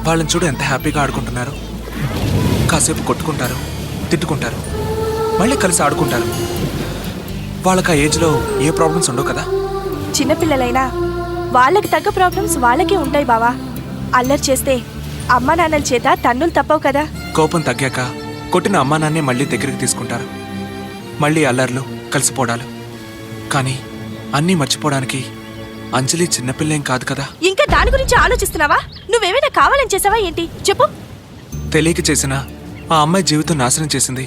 వాళ్ళని చూడు ఎంత హ్యాపీగా ఆడుకుంటున్నారు. కాసేపు కొట్టుకుంటారు, తిట్టుకుంటారు, మళ్ళీ కలిసి ఆడుకుంటారు. వాళ్ళకి ఆ ఏజ్లో ఏ ప్రాబ్లమ్స్ ఉండవు కదా. చిన్నపిల్లలైనా వాళ్ళకి తగ్గ ప్రాబ్లమ్స్ వాళ్ళకే ఉంటాయి బావా. అల్లరి చేస్తే అమ్మా నాన్నల చేత తన్నులు తప్పవు కదా. కోపం తగ్గాక కొట్టిన అమ్మా నాన్నే మళ్ళీ దగ్గరికి తీసుకుంటారు. మళ్ళీ అల్లర్లు, కలిసిపోవడాలు. కానీ అన్నీ మర్చిపోవడానికి అంజలి చిన్నపిల్లేం కాదు కదా. ఇంకా దాని గురించి ఆలోచిస్తున్నావా? నువ్వేమైనా కావాలని చేసావా ఏంటి చెప్పు. తెలియక చేసిన ఆ అమ్మాయి జీవితం నాశనం చేసింది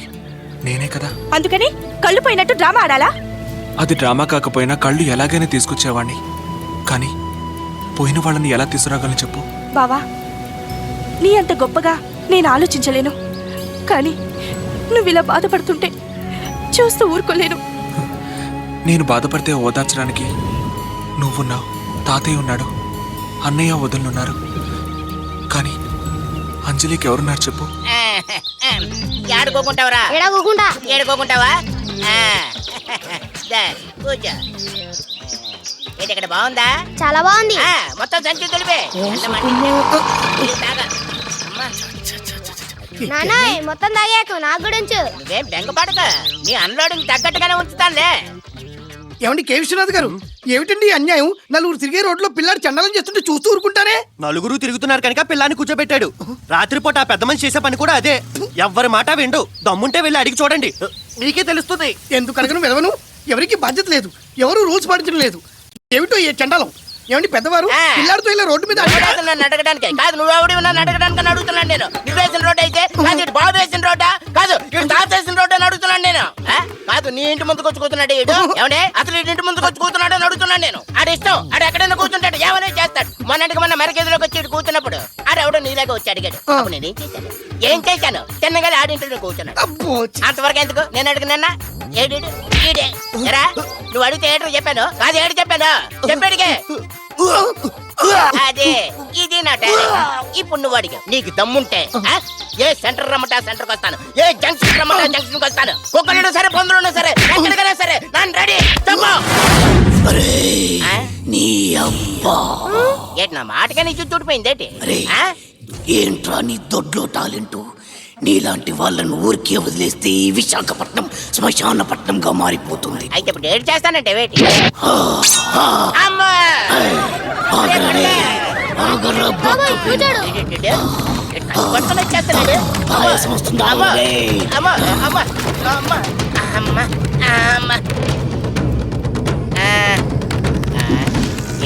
నేనే కదా. అందుకని కళ్ళు పోయినట్టు డ్రామా ఆడాలా? అది డ్రామా కాకపోయినా కళ్ళు ఎలాగైనా తీసుకొచ్చేవాణ్ణి. కానీ పోయిన వాళ్ళని ఎలా తీసుకురాగలను చెప్పు. బావా, నీ అంత గొప్పగా నేను ఆలోచించలేను. కానీ నువ్విలా బాధపడుతుంటే చూస్తూ ఊరుకోలేను. నేను బాధపడితే ఓదార్చడానికి నువ్వున్నావు, తాతయ్య ఉన్నాడు, అన్నయ్య వదులున్నారు. కానీ అంజలికి ఎవరున్నారు చెప్పు. ఏడుకోకుంటావరా? ఏడుకోకుంటావా? కూర్చో. ఏంటి ఇక్కడ బాగుందా? చాలా బాగుంది. మొత్తం సంచి తెలిపే. నానాయ్ మొత్తం తాగాకు నాకు కూడా ఉంచు. నువ్వేం బెంగపడక, నీ అన్లోడింగ్ తగ్గట్టుగానే ఉంచుతానులే. ఏమండి కే విశ్వనాథ్ గారు, ఏమిటండి అన్యాయం? నలుగురు తిరిగే రోడ్లో పిల్లాడు చండాలం చేస్తుంటే చూస్తూ ఊరుకుంటారే? నలుగురు తిరుగుతున్నారు కనుక పిల్లాన్ని కూర్చోబెట్టాడు. రాత్రిపూట ఆ పెద్ద మనిషి చేసే పని కూడా అదే. ఎవ్వరి మాట విండు. దమ్ముంటే వెళ్ళి అడిగి చూడండి, మీకే తెలుస్తుంది. ఎందుకు అడగను వెదవను? ఎవరికి బాధ్యత లేదు, ఎవరు రూల్స్ పాటించడం లేదు. ఏమిటో ఏ చండాలం? ఏమండి పెద్దవారు పిల్లాడితో ఇలా రోడ్డు మీద నన్ను అడగడానికి కాదు, నువ్వు ఎవడి నన్ను అడగడానికి అడుగుతున్నాను నేను. నువ్వు వేసిన రోడ్ అయితే కాదు, ఇటు బాబు వేసిన రోడ్డా కాదు, ఇటు తాత వేసిన రోడ్ అని అడుగుతున్నాను నేను. కాదు, నీ ఇంటి ముందుకు వచ్చి కూర్చున్నాడు ఇటు. ఏమంటే అసలు ఇంటి ముందుకు వచ్చి కూర్చున్నాడు అని అడుగుతున్నాను నేను. ఆడు ఇష్టం, ఆడు ఎక్కడైనా కూర్చుంటాడు, ఏమైనా చేస్తాడు. మొన్నటికి మొన్న మరకేదిలోకి వచ్చి ఇటు కూర్చున్నప్పుడు ఆడు ఎవడో నీలాగా వచ్చి అడిగాడు. అప్పుడు నేను ఏం చేశాను? తిన్నగా ఆడింట్లో కూర్చున్నాడు. అంతవరకు ఎందుకు నేను అడిగినా? ఏడు ఈడే ఎరా, నువ్వు అడిగితే ఏడు చెప్పాను కాదు, ఏడు చెప్పాను చెప్పాడుగే. అదే ఇది నా టాలెంట్. ఇప్పుడు నువ్వు అడిగా, నీకు దమ్ముంటే ఏ సెంటర్ రమ్మంటే ఆ సెంటర్కి వస్తాను, ఏ జంక్షన్ రమ్మంటే ఆ జంక్షన్కి వస్తాను. కుక్కలున్నా సరే, పొందులున్నా సరే, ఎక్కడికైనా సరే నన్ను రెడీ. ఏంటి నా మాటగా నీ చుట్టూ ఊడిపోయిందేంటి? ఏంట్రా నీ దొడ్లో టాలెంట్? నీలాంటి వాళ్ళను ఊరికే వదిలేస్తే ఈ విశాఖపట్నం శ్మశానపట్నంగా మారిపోతుంది. అయితే ఇప్పుడు ఏడు చేస్తానంటే వేటి?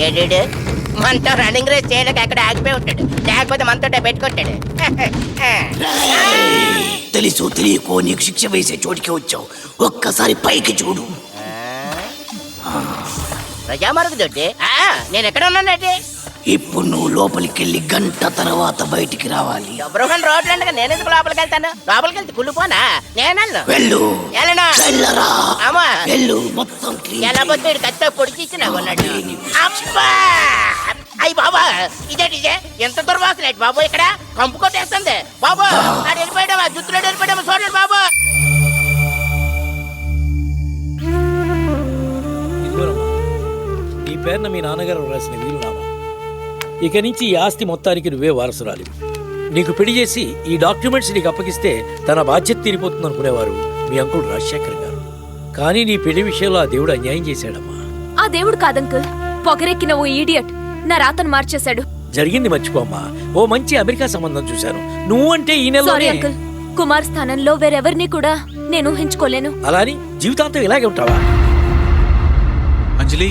ఏడు మనతో రన్నింగ్ రేస్ చేయడానికి అక్కడ ఆగిపోయి ఉంటాడు, లేకపోతే మనతో పెట్టుకుంటాడు. తెలుసు తెలియకో నీకు శిక్ష వేసే చోటికి వచ్చావు. ఒక్కసారి పైకి చూడు. ప్రజామార్గ దొడ్డి నేను ఎక్కడ ఉన్నానండి? ఇప్పుడు నువ్వు లోపలికి వెళ్ళి గంట తర్వాత బయటికి రావాలి. శుభ్రహన్ రోడ్లు ఉండగా నేను ఎందుకు లోపలికి వెళ్తాను? లోపలికి వెళ్తే కుళ్ళిపోనా? నేను వెళ్ళు. వెళ్ళరా? అమ్మా వెళ్ళు. మొత్తం ఎలా పోతే కత్త పొడిచి ఉన్నాడు. అబ్బా అయ్యి బాబా, ఇదే ఎంత దుర్వాసన బాబు, ఇక్కడ కంపు కొట్టేస్తుంది బాబు. అది వెళ్ళిపోయాడమా, జుత్తులో వెళ్ళిపోయాడమా, చూడండి బాబు. నీ పేరున మీ నాన్నగారు రాసిన వీలునామా. ఇక నుంచి ఈ ఆస్తి మొత్తానికి నువ్వే వారసురాలి. నీకు పెళ్లి చేసి ఈ డాక్యుమెంట్స్ నీకు అప్పగిస్తే తన బాధ్యత తీరిపోతుంది అనుకునేవారు మీ అంకుల్ రాజశేఖర్ గారు. కానీ నీ పెళ్లి విషయంలో ఆ దేవుడు అన్యాయం చేశాడమ్మా. ఆ దేవుడు కాదంకుల్, పొగరెక్కిన ఓ ఈడియట్ నా రాతను మార్చేశాడు. జరిగింది మర్చిపోమ్మా. ఓ మంచి అమెరికా సంబంధం చూశాను. నువ్వంటే ఈ నెలలోనే. అంకుల్, కుమార్ స్థానంలో వేరెవరిని కూడా నేను ఊహించుకోలేను. అలా అని జీవితాంతం ఇలాగే ఉంటావా? అంజలి,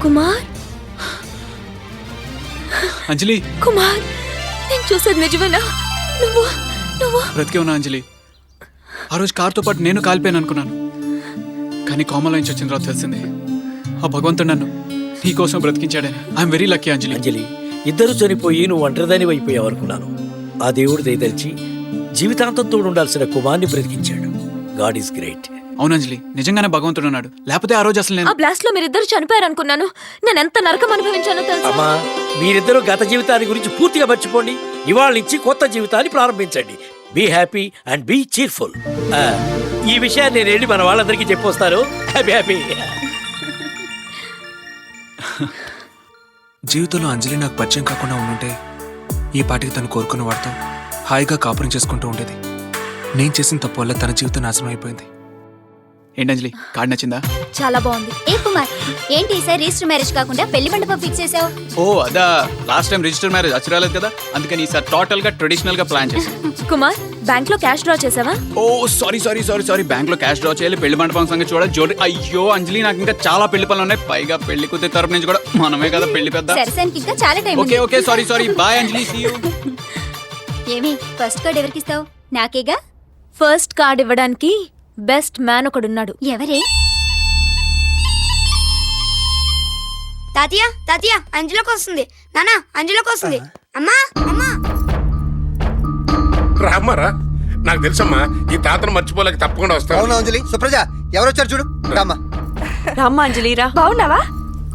కుమార్, అంజలి, కుమార్, నేను చూసేది నిజమేనా? నువ్వు నువ్వు బ్రతికే ఉన్నా అంజలి. ఆ రోజు కార్తో పాటు నేను కాలిపోయాను అనుకున్నాను, కానీ కోమలో నుంచి వచ్చిన తర్వాత తెలిసింది ఆ భగవంతుడు నన్ను నీకోసం బ్రతికించాడని. ఐఎమ్ వెరీ లక్కీ అంజలి. అంజలి, ఇద్దరు చనిపోయి నువ్వు ఒంటరిదాని అయిపోయావు అనుకున్నాను. ఆ దేవుడు దయదలిచి జీవితాంతం తోడు ఉండాల్సిన కుమార్ని బ్రతికించాడు. God is great. అవును అంజలి, నిజంగానే భగవంతుడు ఉన్నాడు. లేకపోతే ఆ రోజు అసలు ఆ నేను బ్లాస్ట్ లో మీరిద్దరు చనిపోయారు అనుకున్నాను. నేను ఎంత నరకం అనుభవించానో తెలుసా? అమ్మా, మీరిద్దరూ గత జీవితాన్ని గురించి పూర్తిగా మర్చిపోండి. ఇవాళ నుంచి కొత్త జీవితాన్ని ప్రారంభించండి. Be happy and be cheerful. ఈ విషయాన్ని నేను వెళ్ళి మన వాళ్ళందరికీ చెప్పొస్తాను. Happy happy. జీవితంలో అంజలి నాకు పరిచయం కాకుండా ఉండుంటే ఈ పాటికి తను కోరుకున్న వాడితో హాయిగా కాపురం చేసుకుంటూ ఉండేది. నేను చేసిన తప్పు వల్ల తన జీవితం నాశనం అయిపోయింది. ఏంటి అంజలి, కార్డు నచ్చిందా? చాలా బాగుంది. ఏ కుమార్, ఏంటి ఈసారి రిజిస్టర్ మ్యారేజ్ కాకుండా పెళ్లి మండపం ఫిక్స్ చేసావు? ఓ అదా, లాస్ట్ టైం రిజిస్టర్ మ్యారేజ్ వచ్చి రాలేదు కదా, అందుకని ఈసారి టోటల్ గా ట్రెడిషనల్ గా ప్లాన్ చేశాను. కుమార్, బ్యాంక్ లో క్యాష్ డ్రా చేసావా? ఓ సారీ, బ్యాంక్ లో క్యాష్ డ్రా చేయాలి, పెళ్లి మండపం సంగతి చూడాలి, జ్యువెలరీ. అయ్యో అంజలి, నాకు ఇంకా చాలా పెళ్లి పనులు ఉన్నాయి. పైగా పెళ్లి కూతురు తరపు నుంచి కూడా మనమే కదా పెళ్లి పెద్ద. సరసానికి ఇంకా చాలా టైం ఉంది. Okay sorry, bye Anjali, see you. ఏమి ఫస్ట్ కార్డ్ ఎవరికి ఇస్తావు? నాకేగా. ఫస్ట్ కార్డ్ ఇవ్వడానికి బెస్ట్ మ్యాన్ ఒకడున్నాడు. ఎవరే? తాతయ్య అంజలోకి వస్తుంది. నానా అంజలోకి వస్తుంది. అమ్మా అమ్మా. రామ్మారా, నాకు తెలుసమ్మా ఈ తాతను మర్చిపోలేక తప్పకుండా వస్తాను. అవును అంజలి, సుప్రజ ఎవరొచ్చారు చూడు. రామ్మా. రామ్మా అంజలి రా. బాగున్నావా?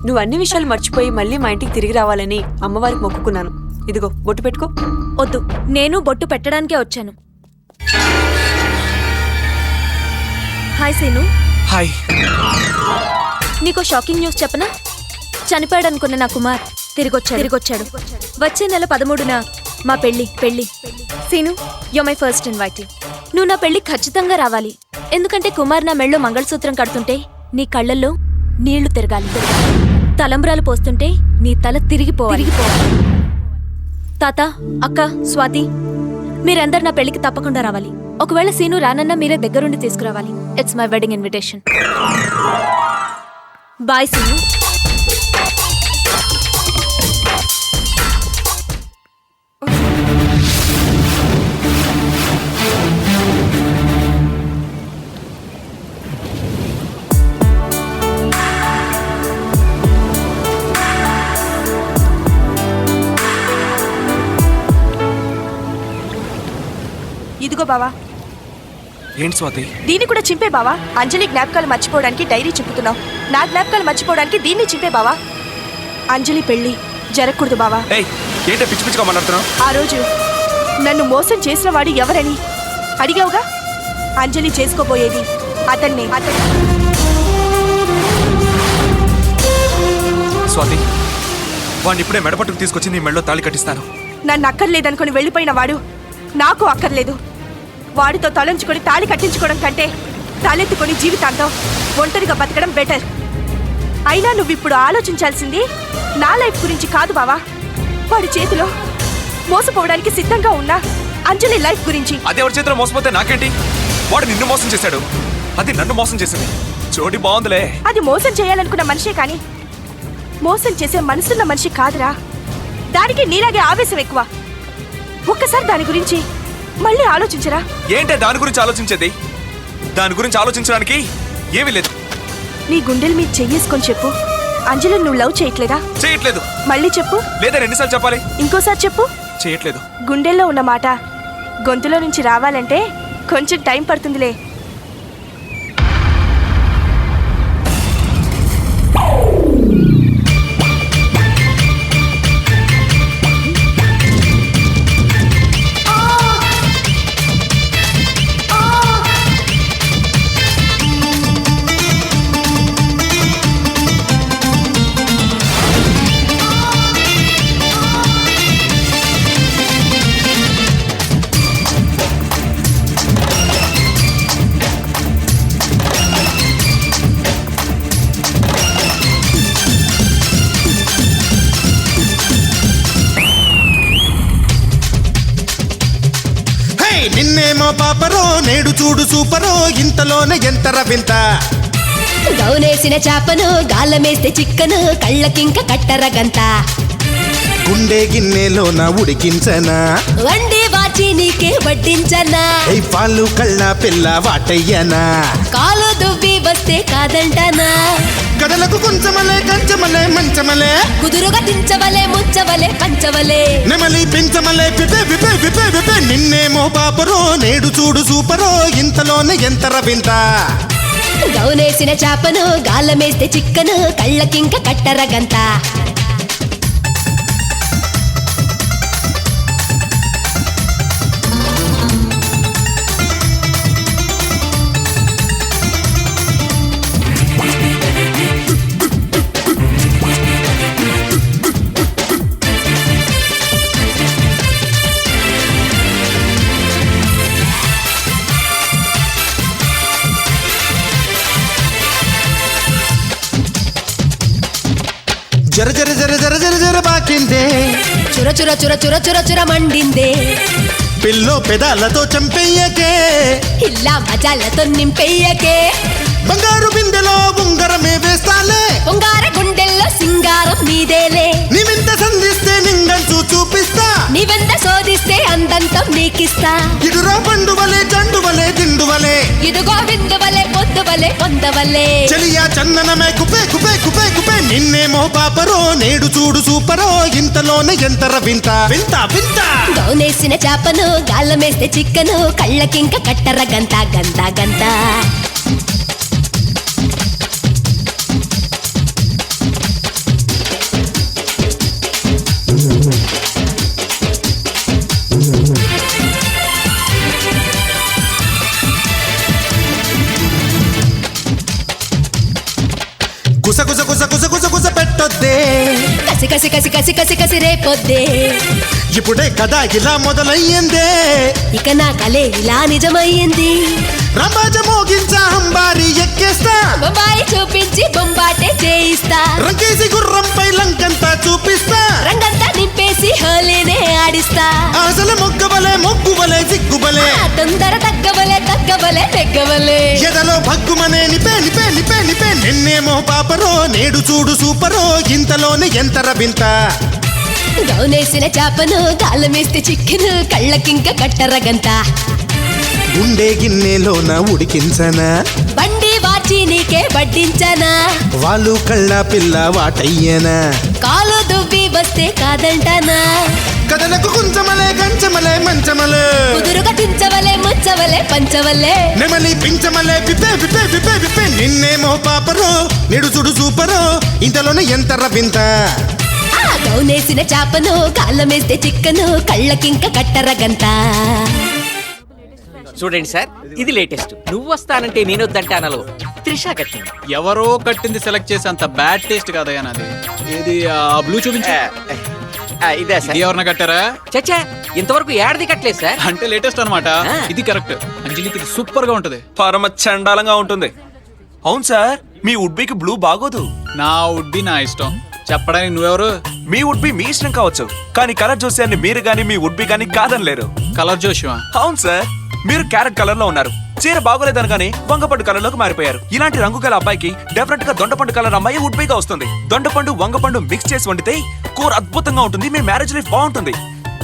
నువ్వు అన్ని విషయాలు మర్చిపోయి మళ్ళీ మా ఇంటికి తిరిగి రావాలని అమ్మవారికి మొక్కుకున్నాను. ఇదిగో బొట్టు పెట్టుకో. వద్దు, నేను బొట్టు పెట్టడానికే వచ్చాను. హాయ్ సీను. హాయ్. నీకో షాకింగ్ న్యూస్ చెప్పనా? చనిపోయాడు అనుకున్న నా కుమార్ తిరిగొచ్చాడు. వచ్చే నెల 13న మా పెళ్లి. Seenu, you my first invite. నువ్వు నా పెళ్లి ఖచ్చితంగా రావాలి. ఎందుకంటే కుమార్ నా మెళ్ళో మంగళసూత్రం కడుతుంటే నీ కళ్ళల్లో నీళ్లు తిరగాలి. తలంబ్రాలు పోస్తుంటే నీ తల తిరిగిపోవాలి. తాత, అక్క, స్వాతి, మీరందరు నా పెళ్లికి తప్పకుండా రావాలి. ఒకవేళ సీను రానన్నా మీరే దగ్గరుండి తీసుకురావాలి. It's my wedding invitation. Bye Seenu. ఇదిగో బావా. ఏంటి స్వాతి? దీన్ని కూడా చింపే బావా. అంజలి జ్ఞాపకాలు మర్చిపోవడానికి డైరీ చింపుతున్నావు. నా జ్ఞాపకాలు మర్చిపోవడానికి దీన్ని చింపే బావా. అంజలి పెళ్లి జరగకూడదు బావా. ఏయ్, ఏంటో పిచ్చి పిచ్చిగా మాట్లాడుతున్నావు? ఆ రోజు నన్ను మోసం చేసిన వాడు ఎవరని అడిగావుగా. అంజలి చేసుకోబోయేది అతన్ని. స్వాతి, వాడిని ఇప్పుడే మెడపట్టుకు తీసుకొచ్చి నీ మెడలో తాళి కట్టిస్తాను. నన్ను అక్కర్లేదనుకుని వెళ్ళిపోయిన వాడు నాకు అక్కర్లేదు. వాడితో తలంచుకొని తాళి కట్టించుకోవడం కంటే తలెత్తుకొని జీవితాంతం ఒంటరిగా బతకడం బెటర్. అయినా నువ్విప్పుడు ఆలోచించాల్సింది నా లైఫ్ గురించి కాదు బావా. వాడి చేతిలో మోసపోవడానికి సిద్ధంగా ఉన్న అంజలి లైఫ్ గురించి. అది ఎవరి చేతిలో మోసపోతే నాకేంటి? వాడు నిన్ను మోసం చేశాడు, అది నన్ను మోసం చేసింది. చోటి బాగుందిలే. అది మోసం చేయాలనుకున్న మనిషే కానీ మోసం చేసే మనసున్న మనిషి కాదురా. దానికి నీలాగే ఆవేశం ఎక్కువ. ఒక్కసారి దాని గురించి మళ్ళీ ఆలోచించరా. ఏంటే దాని గురించి ఆలోచించేది? దాని గురించి ఆలోచించడానికి ఏమీ లేదు. నీ గుండెల మీద చెయ్యేసుకొని చెప్పు, అంజలిని నువ్వు లవ్ చేయట్లేదా? చేయట్లేదు. మళ్ళీ చెప్పు. లేదా ఎన్నిసార్లు చెప్పాలి? ఇంకోసారి చెప్పు. చేయట్లేదు. గుండెల్లో ఉన్న మాట గొంతులో నుంచి రావాలంటే కొంచెం టైం పడుతుందిలే. నిన్నేమో పాపరో నేడు చూడు సూపరో ఇంతలోనే ఎంతర వింత. గౌనేసిన చాపను గాలమేస్తే చిక్కను కళ్ళకింక కట్టరగంత. గుండె గిన్నెలోన ఉడికించనా, వండి వాచి నీకే వడ్డించనా, పాలు కళ్ళ పిల్ల వాటయ్యనా, కాలు దువ్వి వస్తే కాదంటనా, గదలకు కొంచెమలే కంచమలే మంచమలే, కుదురుగా దించవలే ముచ్చవలే పంచవలే, నెమలి పెంచమలే విపే విపే విపే విపే. నిన్నేమో పాపరో నేడు చూడు సూపరో ఇంతలోనే ఎంతర వింత. గౌనేసిన చాపను గాలమేస్తే చిక్కను కళ్ళకింక కట్టరగంత జర జర జర జర జర జర బాకిందే చుర చుర చుర చుర చుర చుర మండిందే పిల్లో పెదాలతో చంపెయ్యకే ఇల్లా మజాలతో నింపెయ్యకే బంగారు బిందెలో ఉంగరమే వేస్తాలే పొంగార గుండెల్లో సింగారం నీదేలే నీవింత సంధిస్తే నింగంచు చూపిస్తా నీవెంత శోధిస్తే అందంతం నీకిస్తా ఇడురా పండువలే జండువలే దిండువలే ఇదిగో విందువలే పొద్దువలే పొందవలే చెలియా చందనమే కుపే కుపే కుపే కుపే నిన్నేమో పాపరో నేడు చూడు సూపరో ఇంతలోనే ఎంతర వింత వింత వింత గౌనేసిన చాపను గాలమేస్తే చిక్కను కళ్ళకింక కట్టర గంత గంత గంత గుస గుస గుస గుస గుస గుస పెట్టొద్దే కసి కసి కసి కసి కసి కసి రేపొద్దే ఇప్పుడే కదా ఇలా మొదలయ్యిందే ఇక నా కలే ఇలా నిజమయ్యింది రంబాజ మోగించా అంబారి ఎక్కేస్తా బొంబాయి చూపించి బొంబాటే చేయిస్తా రంకేసి గుర్రంపై లంకంతా చూపిస్తా రంగంతా నింపేసి హోలీనే ఆడిస్తా అసలు మొగ్గవలే మొగ్గువలే సిగ్గువలే ఆ తొందర తగ్గవలే తగ్గవలే తెగ్గవలే ఎదలో భగ్గుమనే నిపే నిపే నిపే నిపే నిన్నేమో పాపరో నేడు చూడు సూపరో ఇంతలోనే ఎంతర వింత గౌనేసిన చాపను గాలమేస్తే చిక్కను కళ్ళకింక కట్టరగంత గుండె గిన్నెలోన ఉడికించనా బండి వాచి నీకే వడ్డించనా వాళ్ళు కళ్ళ పిల్ల వాటయ్యనా కాలు దువ్వి వస్తే కాదంటనా కథలకు కుంచమలే కంచమలే మంచమలే కుదురుగా తుంచవలే ముచ్చవలే పంచవలే నెమలి పించమలే పిపే పిపే పిపే పిపే నిన్నేమో పాపరో నేడు చూడు సూపరో ఇంతలోనే ఎంతర వింత ఆ గౌనేసిన చాపను గాలమేస్తే చిక్కను కళ్ళకింక కట్టరగంత చూడండి సార్, ఇది లేటెస్ట్. నువ్వు వస్తానంటే నేను వద్దంటానలో త్రిష కట్టింది. ఎవరో కట్టింది సెలెక్ట్ చేసి అంత బ్యాడ్ టేస్ట్ కాదయ్యా నాది. ఏది ఆ బ్లూ చూపించు. ఇదే సార్. ఇది ఎవరన్నా కట్టారా? చచ్చా, ఇంతవరకు ఏడాది కట్టలేదు సార్. అంటే లేటెస్ట్ అన్నమాట. ఇది కరెక్ట్. అంజలికి ఇది సూపర్ గా ఉంటది. పరమ చండాలంగా ఉంటుంది. అవును సార్, మీ ఉడ్బీకి బ్లూ బాగోదు. నా ఉడ్బీ నా ఇష్టం. చెప్పడానికి నువ్వెవరు? మీ ఉడ్బీ మీ ఇష్టం కావచ్చు, కానీ కలర్ జోస్యాన్ని మీరు గానీ మీ ఉడ్బీ గానీ కాదనలేరు. కలర్ జోష్యమా? అవును సార్, మీరు క్యారెట్ కలర్ లో ఉన్నారు. చీర బాగోలేదనగానే వంగపండు కలర్ లోకి మారిపోయారు. ఇలాంటి రంగు గల అబ్బాయికి డెఫినెట్ గా దొండపండు కలర్ అమ్మాయి ఉడ్బీగా వస్తుంది. దొండపండు వంగపండు మిక్స్ చేసి వండితే కూర అద్భుతంగా ఉంటుంది. మీ మ్యారేజ్ లైఫ్ బాగుంటుంది.